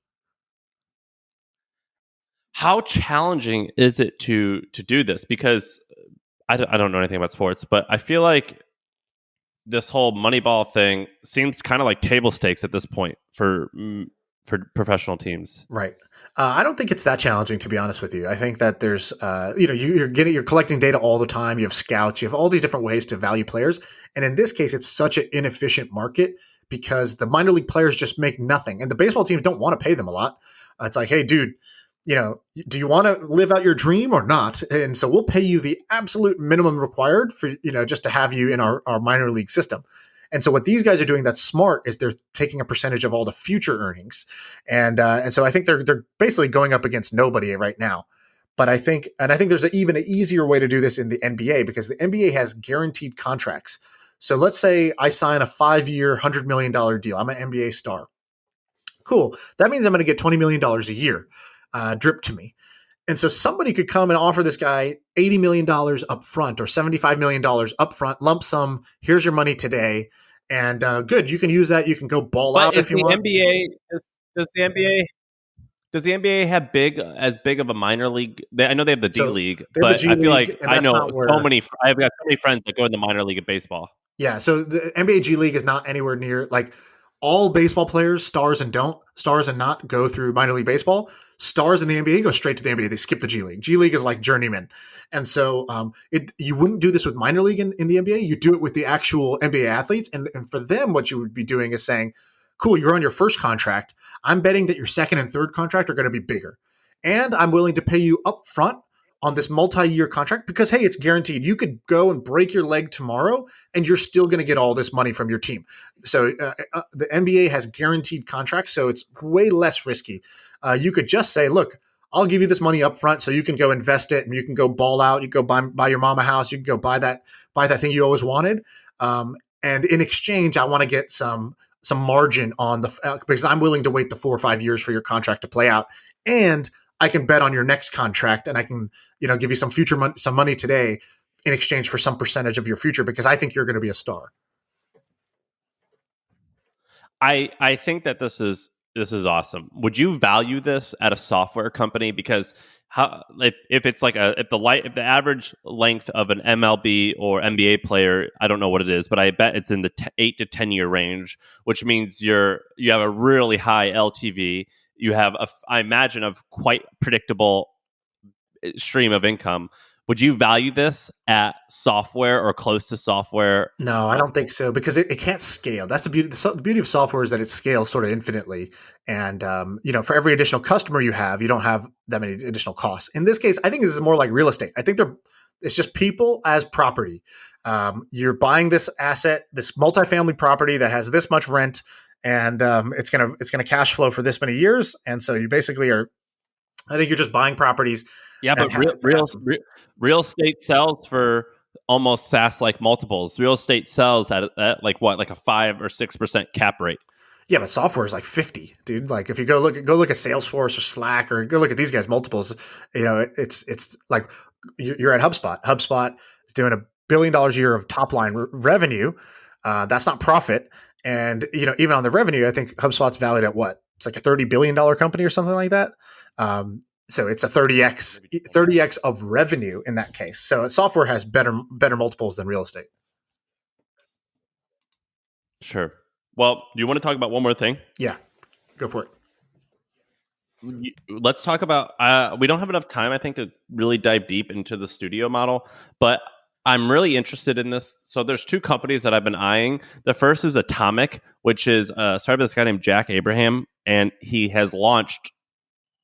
How challenging is it to do this? Because I don't know anything about sports, but I feel like this whole Moneyball thing seems kind of like table stakes at this point for for professional teams. Right. I don't think it's that challenging, to be honest with you. I think that there's, you're collecting data all the time. You have scouts. You have all these different ways to value players. And in this case, it's such an inefficient market because the minor league players just make nothing, and the baseball teams don't want to pay them a lot. It's like, hey, dude, do you want to live out your dream or not? And so we'll pay you the absolute minimum required for, just to have you in our minor league system. And so what these guys are doing that's smart is they're taking a percentage of all the future earnings. And so I think they're basically going up against nobody right now. But I think there's even an easier way to do this in the NBA, because the NBA has guaranteed contracts. So let's say I sign a 5-year, $100 million deal. I'm an NBA star. Cool. That means I'm going to get $20 million a year drip to me. And so somebody could come and offer this guy $80 million up front or $75 million up front, lump sum. Here's your money today. And good, you can use that. You can go ball out if you want. Does the NBA does the NBA have as big of a minor league? I know they have the D League, but I feel like I know I've got so many friends that go in the minor league of baseball. Yeah, so the NBA G League is not anywhere near, like, all baseball players, stars and not, go through minor league baseball. Stars in the NBA go straight to the NBA. They skip the G League. G League is like journeyman. And so you wouldn't do this with minor league in the NBA. You do it with the actual NBA athletes. And for them, what you would be doing is saying, cool, you're on your first contract. I'm betting that your second and third contract are going to be bigger. And I'm willing to pay you up front on this multi-year contract because, hey, it's guaranteed. You could go and break your leg tomorrow and you're still going to get all this money from your team. So the NBA has guaranteed contracts, so it's way less risky. You could just say, look, I'll give you this money up front so you can go invest it and you can go ball out. You can go buy your mom a house. You can go buy that thing you always wanted. And in exchange, I want to get some margin on because I'm willing to wait the 4 or 5 years for your contract to play out. And I can bet on your next contract, and I can, give you some some money today in exchange for some percentage of your future because I think you're going to be a star. I think that this is awesome. Would you value this at a software company? Because if it's like if the average length of an MLB or NBA player, I don't know what it is, but I bet it's in the 8 to 10 year range, which means you have a really high LTV. You have, I imagine, a quite predictable stream of income. Would you value this at software or close to software? No, I don't think so because it can't scale. That's the beauty. The beauty of software is that it scales sort of infinitely. And, for every additional customer you have, you don't have that many additional costs. In this case, I think this is more like real estate. I think it's just people as property. You're buying this asset, this multifamily property that has this much rent, and it's gonna cash flow for this many years, and so you basically are. I think you're just buying properties. Yeah, but real estate sells for almost SaaS-like multiples. Real estate sells at like what, like a 5 or 6% cap rate. Yeah, but software is like 50, dude. Like if you go look at Salesforce or Slack or go look at these guys' multiples, it's like you're at HubSpot. HubSpot is doing $1 billion a year of top line revenue. That's not profit. And, even on the revenue, I think HubSpot's valued at what? It's like a $30 billion company or something like that. So it's a 30x of revenue in that case. So software has better multiples than real estate. Sure. Well, do you want to talk about one more thing? Yeah, go for it. Let's talk about, we don't have enough time, I think, to really dive deep into the studio model, but I'm really interested in this. So there's 2 companies that I've been eyeing. The first is Atomic, which is started by this guy named Jack Abraham, and he has launched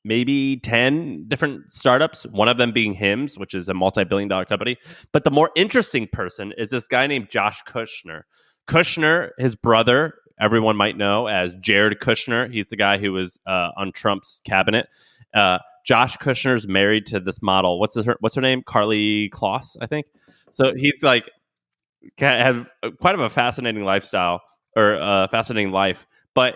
maybe 10 different startups, one of them being Hims, which is a multi-billion-dollar company. But the more interesting person is this guy named Josh Kushner. Kushner, his brother, everyone might know as Jared Kushner. He's the guy who was on Trump's cabinet. Josh Kushner's married to this model. What's her name? Carly Kloss, I think. So he's like have quite of a fascinating lifestyle or fascinating life. But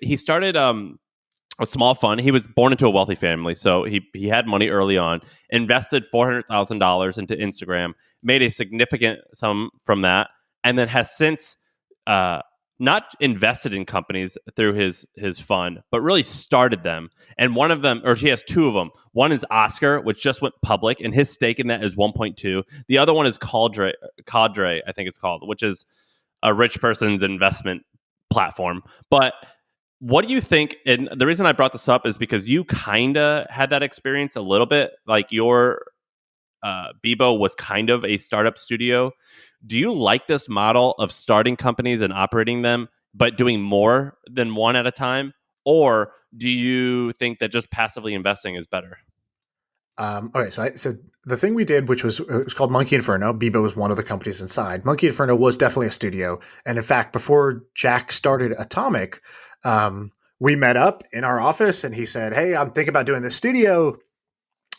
he started a small fund. He was born into a wealthy family, so he had money early on. Invested $400,000 into Instagram, made a significant sum from that, and then has since not invested in companies through his fund, but really started them. And one of them, or he has 2 of them. One is Oscar, which just went public, and his stake in that is 1.2. The other one is Cadre, I think it's called, which is a rich person's investment platform. But what do you think? And the reason I brought this up is because you kind of had that experience a little bit. Like your Bebo was kind of a startup studio. Do you like this model of starting companies and operating them, but doing more than one at a time? Or do you think that just passively investing is better? Okay, so the thing we did, which was it was called Monkey Inferno. Bebo was one of the companies inside. Monkey Inferno was definitely a studio, and in fact, before Jack started Atomic, we met up in our office, and he said, "Hey, I'm thinking about doing this studio.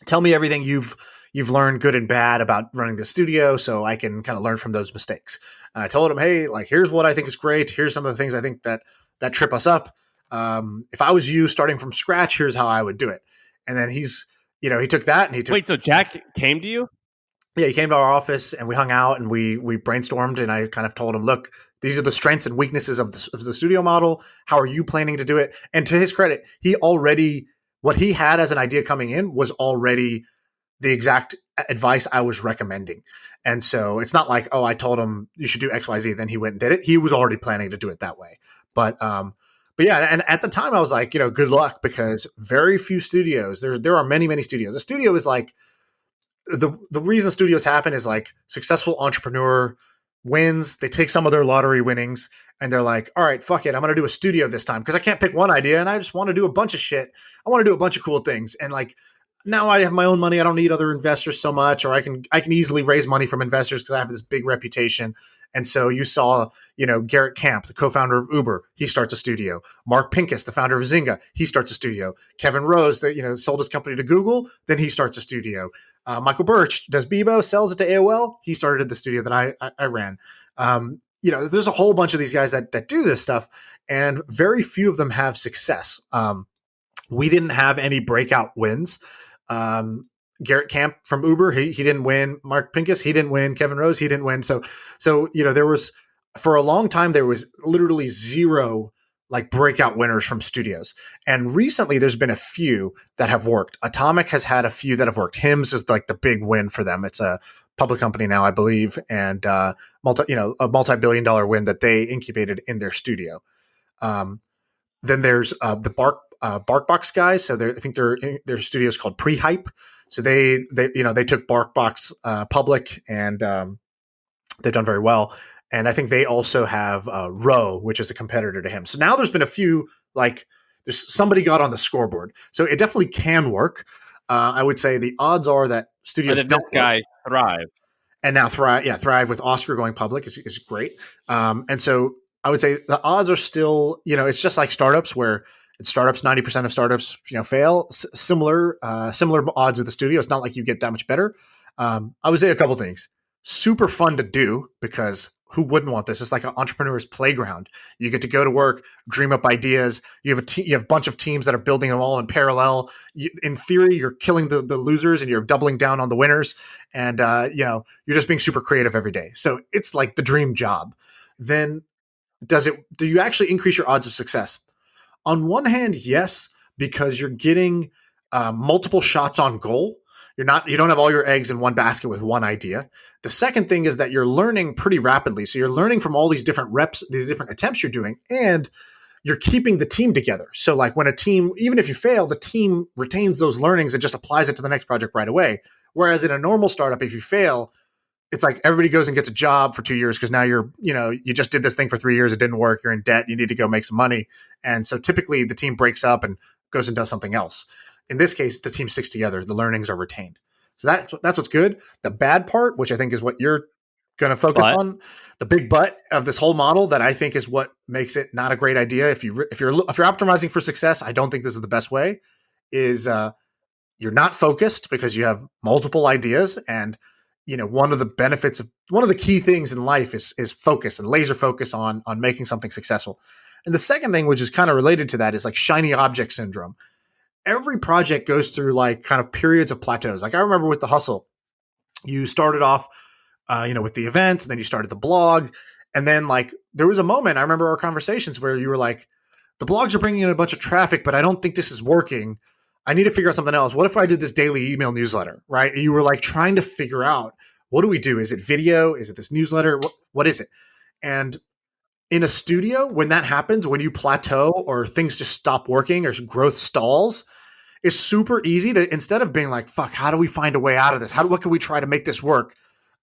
Tell me everything you've learned, good and bad, about running the studio, so I can kind of learn from those mistakes." And I told him, "Hey, like here's what I think is great. Here's some of the things I think that trip us up. If I was you starting from scratch, here's how I would do it." And then he took that and he took. Wait, so Jack came to you? Yeah, he came to our office and we hung out and we brainstormed, and I kind of told him, "Look, these are the strengths and weaknesses of the studio model. How are you planning to do it?" And to his credit, what he had as an idea coming in was already the exact advice I was recommending. And so it's not like, oh, I told him you should do XYZ, then he went and did it. He was already planning to do it that way. But yeah, and at the time I was like, good luck, because very few studios, there are many, many studios. A studio is like, the reason studios happen is like successful entrepreneur wins, they take some of their lottery winnings and they're like, all right, fuck it, I'm going to do a studio this time because I can't pick one idea and I just want to do a bunch of shit. I want to do a bunch of cool things. And like, now I have my own money. I don't need other investors so much, or I can easily raise money from investors because I have this big reputation. And so you saw, Garrett Camp, the co-founder of Uber, he starts a studio. Mark Pincus, the founder of Zynga, he starts a studio. Kevin Rose, that sold his company to Google, then he starts a studio. Michael Birch does Bebo, sells it to AOL. He started the studio that I ran. There's a whole bunch of these guys that do this stuff, and very few of them have success. We didn't have any breakout wins. Garrett Camp from Uber, he didn't win. Mark Pincus, he didn't win. Kevin Rose, he didn't win. So there was, for a long time, there was literally zero like breakout winners from studios. And recently there's been a few that have worked. Atomic has had a few that have worked. Hims is like the big win for them. It's a public company now, I believe, and a multi-billion-dollar win that they incubated in their studio. Then there's the BarkBox guys. So I think their studio is called Prehype. So they took BarkBox public, and they've done very well. And I think they also have Row, which is a competitor to him. So now there's been a few, like there's somebody got on the scoreboard. So it definitely can work. I would say the odds are that studios This guy Thrive. And now Thrive with Oscar going public is great. And so I would say the odds are still, it's just like startups, where in startups, 90% of startups, fail. Similar odds with the studio. It's not like you get that much better. I would say a couple things. Super fun to do, because who wouldn't want this? It's like an entrepreneur's playground. You get to go to work, dream up ideas. You have a bunch of teams that are building them all in parallel. In theory, you're killing the losers and you're doubling down on the winners. And you're just being super creative every day. So it's like the dream job. Then do you actually increase your odds of success? On one hand, yes, because you're getting multiple shots on goal. You don't have all your eggs in one basket with one idea. The second thing is that you're learning pretty rapidly. So you're learning from all these different reps, these different attempts you're doing, and you're keeping the team together. So like when a team, even if you fail, the team retains those learnings and just applies it to the next project right away. Whereas in a normal startup, if you fail, it's like everybody goes and gets a job for 2 years because now you just did this thing for 3 years. It didn't work. You're in debt. You need to go make some money. And so typically the team breaks up and goes and does something else. In this case, the team sticks together. The learnings are retained. So that's what's good. The bad part, which I think is what you're going to focus on, the big but of this whole model that I think is what makes it not a great idea. If you're optimizing for success, I don't think this is the best way, is you're not focused because you have multiple ideas. And one of the key things in life is focus and laser focus on making something successful. And the second thing, which is kind of related to that, is like shiny object syndrome. Every project goes through like kind of periods of plateaus. Like I remember with the Hustle, you started off, with the events, and then you started the blog. And then like, there was a moment, I remember our conversations where you were like, the blogs are bringing in a bunch of traffic, but I don't think this is working. I need to figure out something else. What if I did this daily email newsletter, right? You were like trying to figure out, what do we do? Is it video? Is it this newsletter? What is it? And in a studio, when that happens, when you plateau or things just stop working or growth stalls, it's super easy to, instead of being like, fuck, how do we find a way out of this? What can we try to make this work?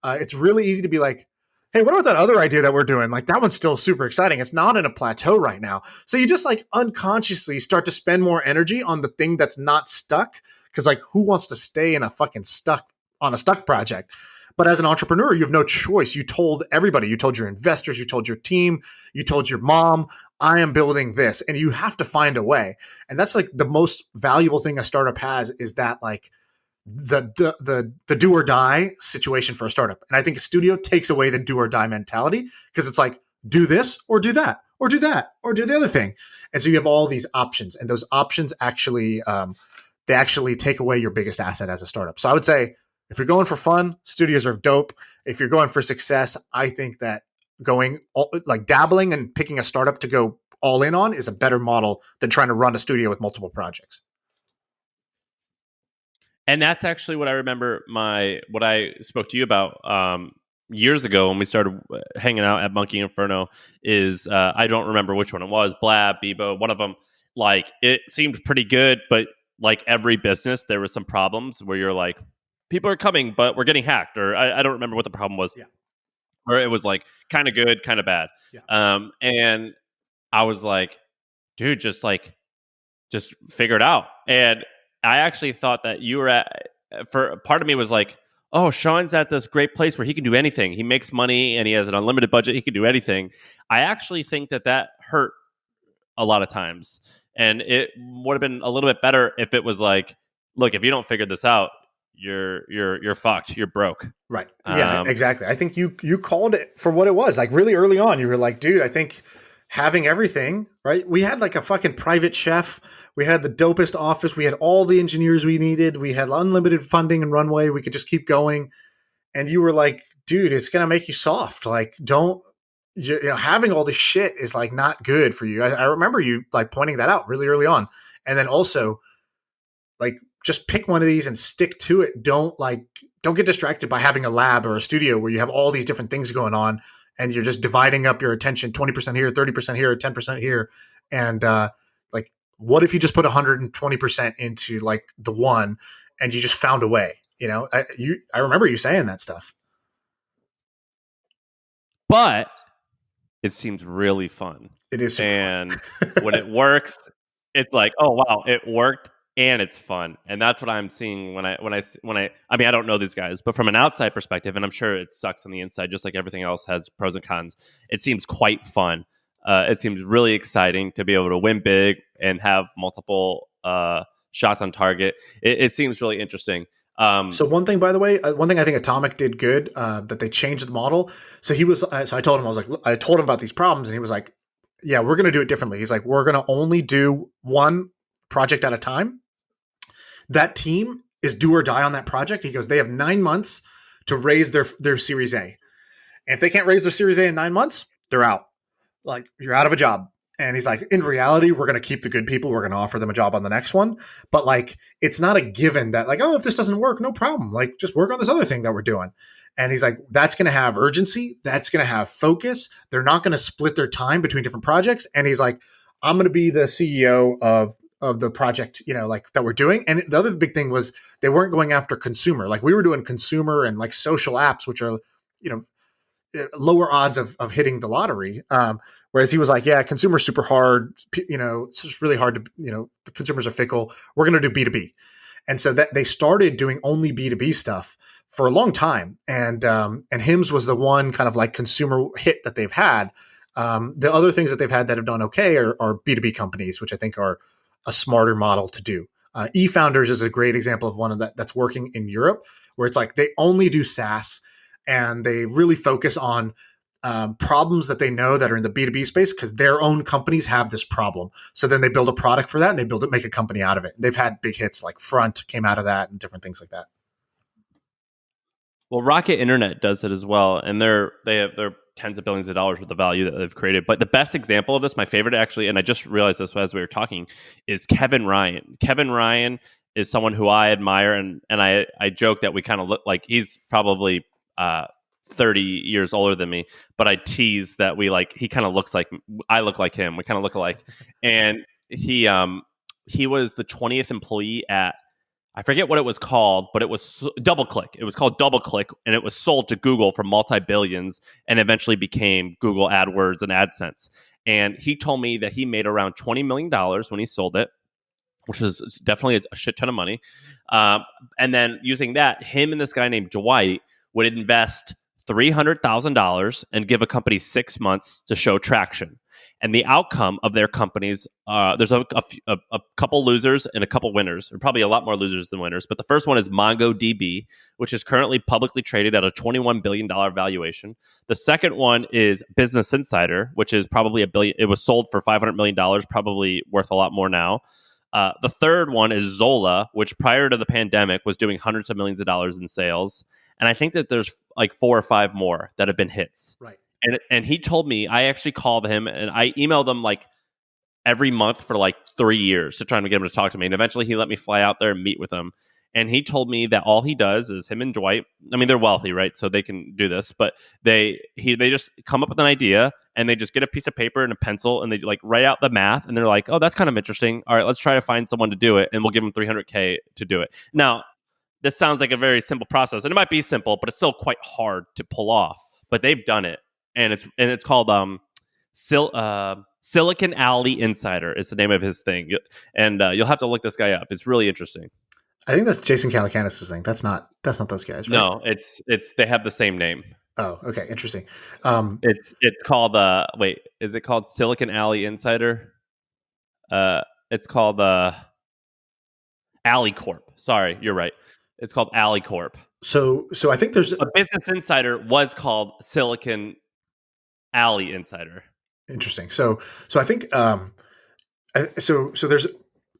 It's really easy to be like, hey, what about that other idea that we're doing? Like that one's still super exciting. It's not in a plateau right now. So you just like unconsciously start to spend more energy on the thing that's not stuck. Cause like who wants to stay in a fucking stuck project? But as an entrepreneur, you have no choice. You told everybody, you told your investors, you told your team, you told your mom, I am building this, and you have to find a way. And that's like the most valuable thing a startup has, is that like the do or die situation for a startup. And I think a studio takes away the do or die mentality, because it's like, do this or do that or do that or do the other thing. And so you have all these options, and those options actually, they actually take away your biggest asset as a startup. So I would say, if you're going for fun, studios are dope. If you're going for success, I think that going like dabbling and picking a startup to go all in on is a better model than trying to run a studio with multiple projects. And that's actually what I remember what I spoke to you about years ago when we started hanging out at Monkey Inferno is I don't remember which one it was, Blab, Bebo, one of them. Like it seemed pretty good, but like every business, there were some problems where you're like, people are coming, but we're getting hacked, or I don't remember what the problem was. Yeah. Or it was like kind of good, kind of bad. Yeah. And I was like, dude, just figure it out. And I actually thought that you were for part of me was like, oh, Shaan's at this great place where he can do anything. He makes money and he has an unlimited budget. He can do anything. I actually think that hurt a lot of times. And it would have been a little bit better if it was like, look, if you don't figure this out, you're fucked. You're broke. Right. Yeah, exactly. I think you called it for what it was. Like really early on, you were like, dude, I think having everything, right? We had like a fucking private chef. We had the dopest office. We had all the engineers we needed. We had unlimited funding and runway. We could just keep going. And you were like, dude, it's going to make you soft. Like, having all this shit is like not good for you. I remember you like pointing that out really early on. And then also like, just pick one of these and stick to it. Don't get distracted by having a lab or a studio where you have all these different things going on and you're just dividing up your attention 20% here, 30% here, 10% here. And like, what if you just put 120% into like the one and you just found a way? You know, I remember you saying that stuff. But it seems really fun. It is super and when it works, it's like, oh wow, it worked. And it's fun, and that's what I'm seeing when I mean, I don't know these guys, but from an outside perspective, and I'm sure it sucks on the inside, just like everything else has pros and cons. It seems quite fun. It seems really exciting to be able to win big and have multiple shots on target. It seems really interesting. So one thing, by the way, one thing I think Atomic did good, that they changed the model. So he was, so I told him, I told him about these problems, and he was like, yeah, we're going to do it differently. He's like, we're going to only do one project at a time. That team is do or die on that project. He goes, they have 9 months to raise their Series A. And if they can't raise their Series A in 9 months, they're out. Like, you're out of a job. And he's like, in reality, we're going to keep the good people. We're going to offer them a job on the next one. But like, it's not a given that like, oh, if this doesn't work, no problem. Like, just work on this other thing that we're doing. And he's like, that's going to have urgency. That's going to have focus. They're not going to split their time between different projects. And he's like, I'm going to be the CEO of the project, like that we're doing. And the other big thing was they weren't going after consumer. Like we were doing consumer and like social apps, which are, lower odds of hitting the lottery. Whereas he was like, yeah, consumer's super hard. It's just really hard to, the consumers are fickle. We're going to do B2B. And so that they started doing only B2B stuff for a long time. And Hims was the one kind of like consumer hit that they've had. The other things that they've had that have done okay are B2B companies, which I think are a smarter model to do. eFounders is a great example of one of that's working in Europe, where it's like they only do SaaS and they really focus on problems that they know that are in the B2B space because their own companies have this problem. So then they build a product for that and they make a company out of it. They've had big hits like Front came out of that and different things like that. Well, Rocket Internet does it as well, and they're tens of billions of dollars worth of value that they've created. But the best example of this, my favorite actually, and I just realized this as we were talking, is Kevin Ryan. Kevin Ryan is someone who I admire, and I joke that we kind of look like he's probably 30 years older than me, but I tease that he kind of looks like I look like him. We kind of look alike. And he was the 20th employee at, I forget what it was called, but it was DoubleClick. It was called DoubleClick, and it was sold to Google for multi-billions and eventually became Google AdWords and AdSense. And he told me that he made around $20 million when he sold it, which is definitely a shit ton of money. And then using that, him and this guy named Dwight would invest $300,000 and give a company 6 months to show traction. And the outcome of their companies, there's a couple losers and a couple winners. There are probably a lot more losers than winners. But the first one is MongoDB, which is currently publicly traded at a $21 billion valuation. The second one is Business Insider, which is probably $1 billion. It was sold for $500 million, probably worth a lot more now. The third one is Zola, which prior to the pandemic was doing hundreds of millions of dollars in sales. And I think that there's like 4 or 5 more that have been hits. Right. And he told me, I actually called him and I emailed him like every month for like 3 years to try to get him to talk to me. And eventually he let me fly out there and meet with him. And he told me that all he does is him and Dwight. I mean, they're wealthy, right? So they can do this, but they just come up with an idea and they just get a piece of paper and a pencil and they like write out the math. And they're like, oh, that's kind of interesting. All right, let's try to find someone to do it. And we'll give them $300K to do it. Now, this sounds like a very simple process, and it might be simple, but it's still quite hard to pull off. But they've done it. And it's called Silicon Alley Insider is the name of his thing, and you'll have to look this guy up. It's really interesting. I think that's Jason Calacanis' thing. That's not those guys, right? No, it's they have the same name. Oh, okay, interesting. It's called wait, is it called Silicon Alley Insider? It's called Alley Corp. Sorry, you're right. It's called Alley Corp. So I think there's a Business Insider was called Silicon Alley Insider. Interesting. So I think so there's,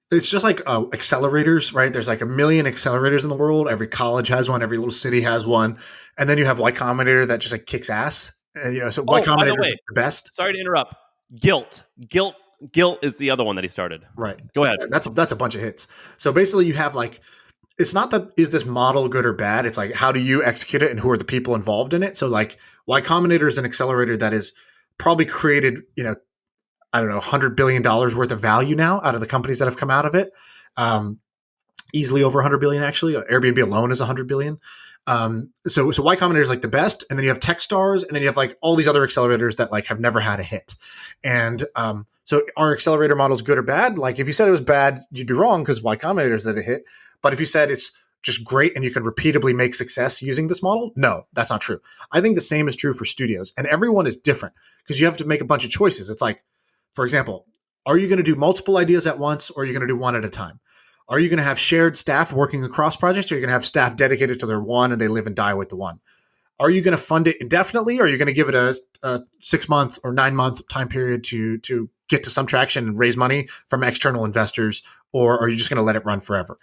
it's just like accelerators, right? There's like 1 million accelerators in the world. Every college has one. Every little city has one. And then you have Y Combinator that just like kicks ass. And, so Y Combinator is the best. Sorry to interrupt. Guilt is the other one that he started. Right. Go ahead. That's a bunch of hits. So basically you have like, it's not that is this model good or bad. It's like, how do you execute it and who are the people involved in it? So like Y Combinator is an accelerator that is probably created, I don't know, $100 billion worth of value now out of the companies that have come out of it. Easily over 100 billion, actually. Airbnb alone is 100 billion. So Y Combinator is like the best. And then you have Techstars, and then you have like all these other accelerators that like have never had a hit. And so are accelerator models good or bad? Like if you said it was bad, you'd be wrong because Y Combinator is at a hit. But if you said it's just great and you can repeatably make success using this model, no, that's not true. I think the same is true for studios, and everyone is different because you have to make a bunch of choices. It's like, for example, are you going to do multiple ideas at once, or are you going to do one at a time? Are you going to have shared staff working across projects, or are you going to have staff dedicated to their one and they live and die with the one? Are you going to fund it indefinitely, or are you going to give it a 6-month or 9-month time period to get to some traction and raise money from external investors, or are you just going to let it run forever?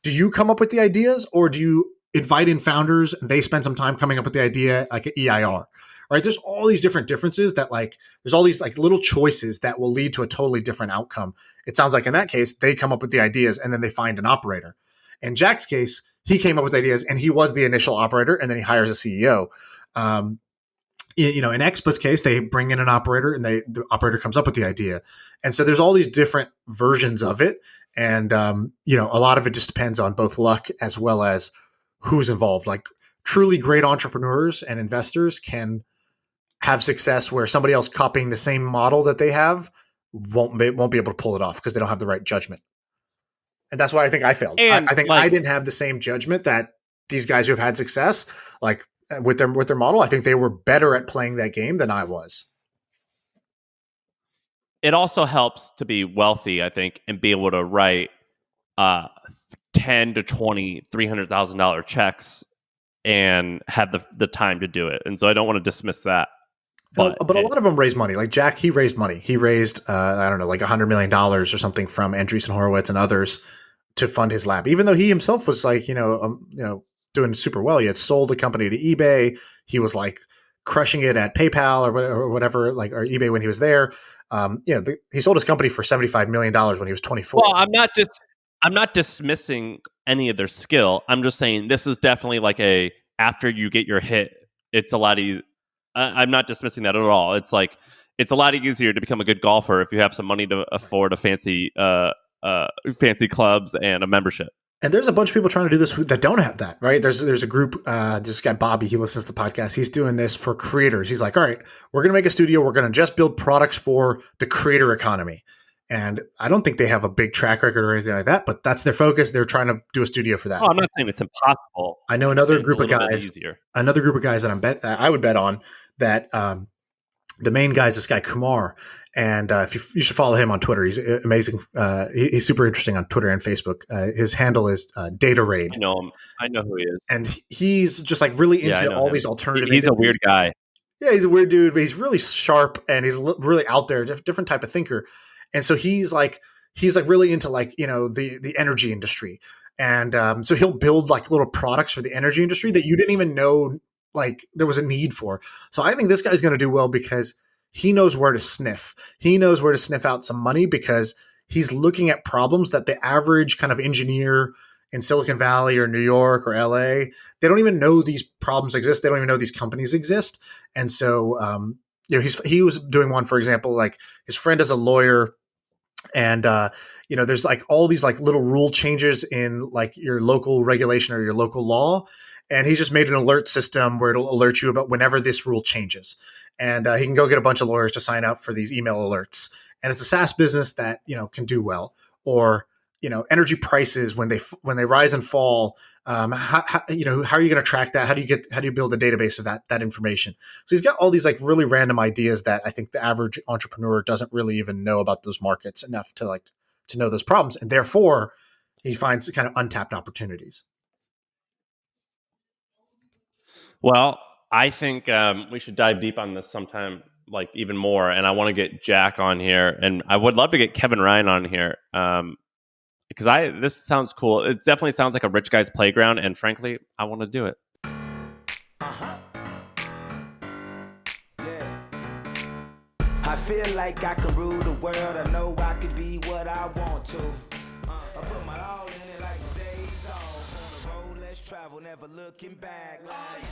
Do you come up with the ideas, or do you invite in founders and they spend some time coming up with the idea, like an EIR? Right? There's all these different differences that like, there's all these like little choices that will lead to a totally different outcome. It sounds like in that case, they come up with the ideas and then they find an operator. In Jack's case, he came up with ideas and he was the initial operator, and then he hires a CEO. In Expa's case, they bring in an operator and the operator comes up with the idea. And so there's all these different versions of it. And, a lot of it just depends on both luck as well as who's involved. Like truly great entrepreneurs and investors can have success where somebody else copying the same model that they have won't be able to pull it off because they don't have the right judgment. And that's why I think I failed. I think I didn't have the same judgment that these guys who have had success, like with their model. I think they were better at playing that game than I was. It also helps to be wealthy, I think, and be able to write 10 to 20, $300,000 checks and have the time to do it. And so I don't want to dismiss that. But a lot of them raise money. Like Jack, he raised money. He raised, I don't know, like $100 million or something from Andreessen Horowitz and others to fund his lab, even though he himself was like, doing super well. He had sold a company to eBay. He was like crushing it at PayPal or whatever, like, or eBay when he was there. He sold his company for $75 million when he was 24. Well, I'm not dismissing any of their skill. I'm just saying this is definitely like after you get your hit, it's a lot easier. I'm not dismissing that at all. It's like it's a lot easier to become a good golfer if you have some money to afford a fancy clubs and a membership. And there's a bunch of people trying to do this that don't have that, right? There's a group, this guy Bobby, he listens to podcasts. He's doing this for creators. He's like, all right, we're going to make a studio. We're going to just build products for the creator economy. And I don't think they have a big track record or anything like that, but that's their focus. They're trying to do a studio for that. Oh, I'm not saying it's impossible. I know another group of guys that I would bet on that. The main guy is this guy Kumar, and you should follow him on Twitter. He's amazing. He's super interesting on Twitter and Facebook. His handle is Data Raid. I know him. I know who he is. And he's just like really into all these alternative. He's a weird guy. Yeah, he's a weird dude, but he's really sharp and he's really out there, different type of thinker. And so he's like really into like, the energy industry. And so he'll build like little products for the energy industry that you didn't even know like there was a need for. So I think this guy's going to do well because he knows where to sniff. He knows where to sniff out some money because he's looking at problems that the average kind of engineer in Silicon Valley or New York or LA, they don't even know these problems exist. They don't even know these companies exist. And so, he was doing one, for example, like his friend is a lawyer. And, there's like all these like little rule changes in like your local regulation or your local law. And he just made an alert system where it'll alert you about whenever this rule changes. And he can go get a bunch of lawyers to sign up for these email alerts. And it's a SaaS business that, can do well. Or, energy prices when they rise and fall. How are you going to track that? How do you build a database of that information? So he's got all these like really random ideas that I think the average entrepreneur doesn't really even know about those markets enough to know those problems. And therefore he finds kind of untapped opportunities. Well, I think we should dive deep on this sometime, like even more. And I want to get Jack on here, and I would love to get Kevin Ryan on here because this sounds cool. It definitely sounds like a rich guy's playground, and frankly, I want to do it. Yeah. I feel like I can rule the world. I know I can be what I want to. I put my all in it like days off. On the road, let's travel, never looking back. Like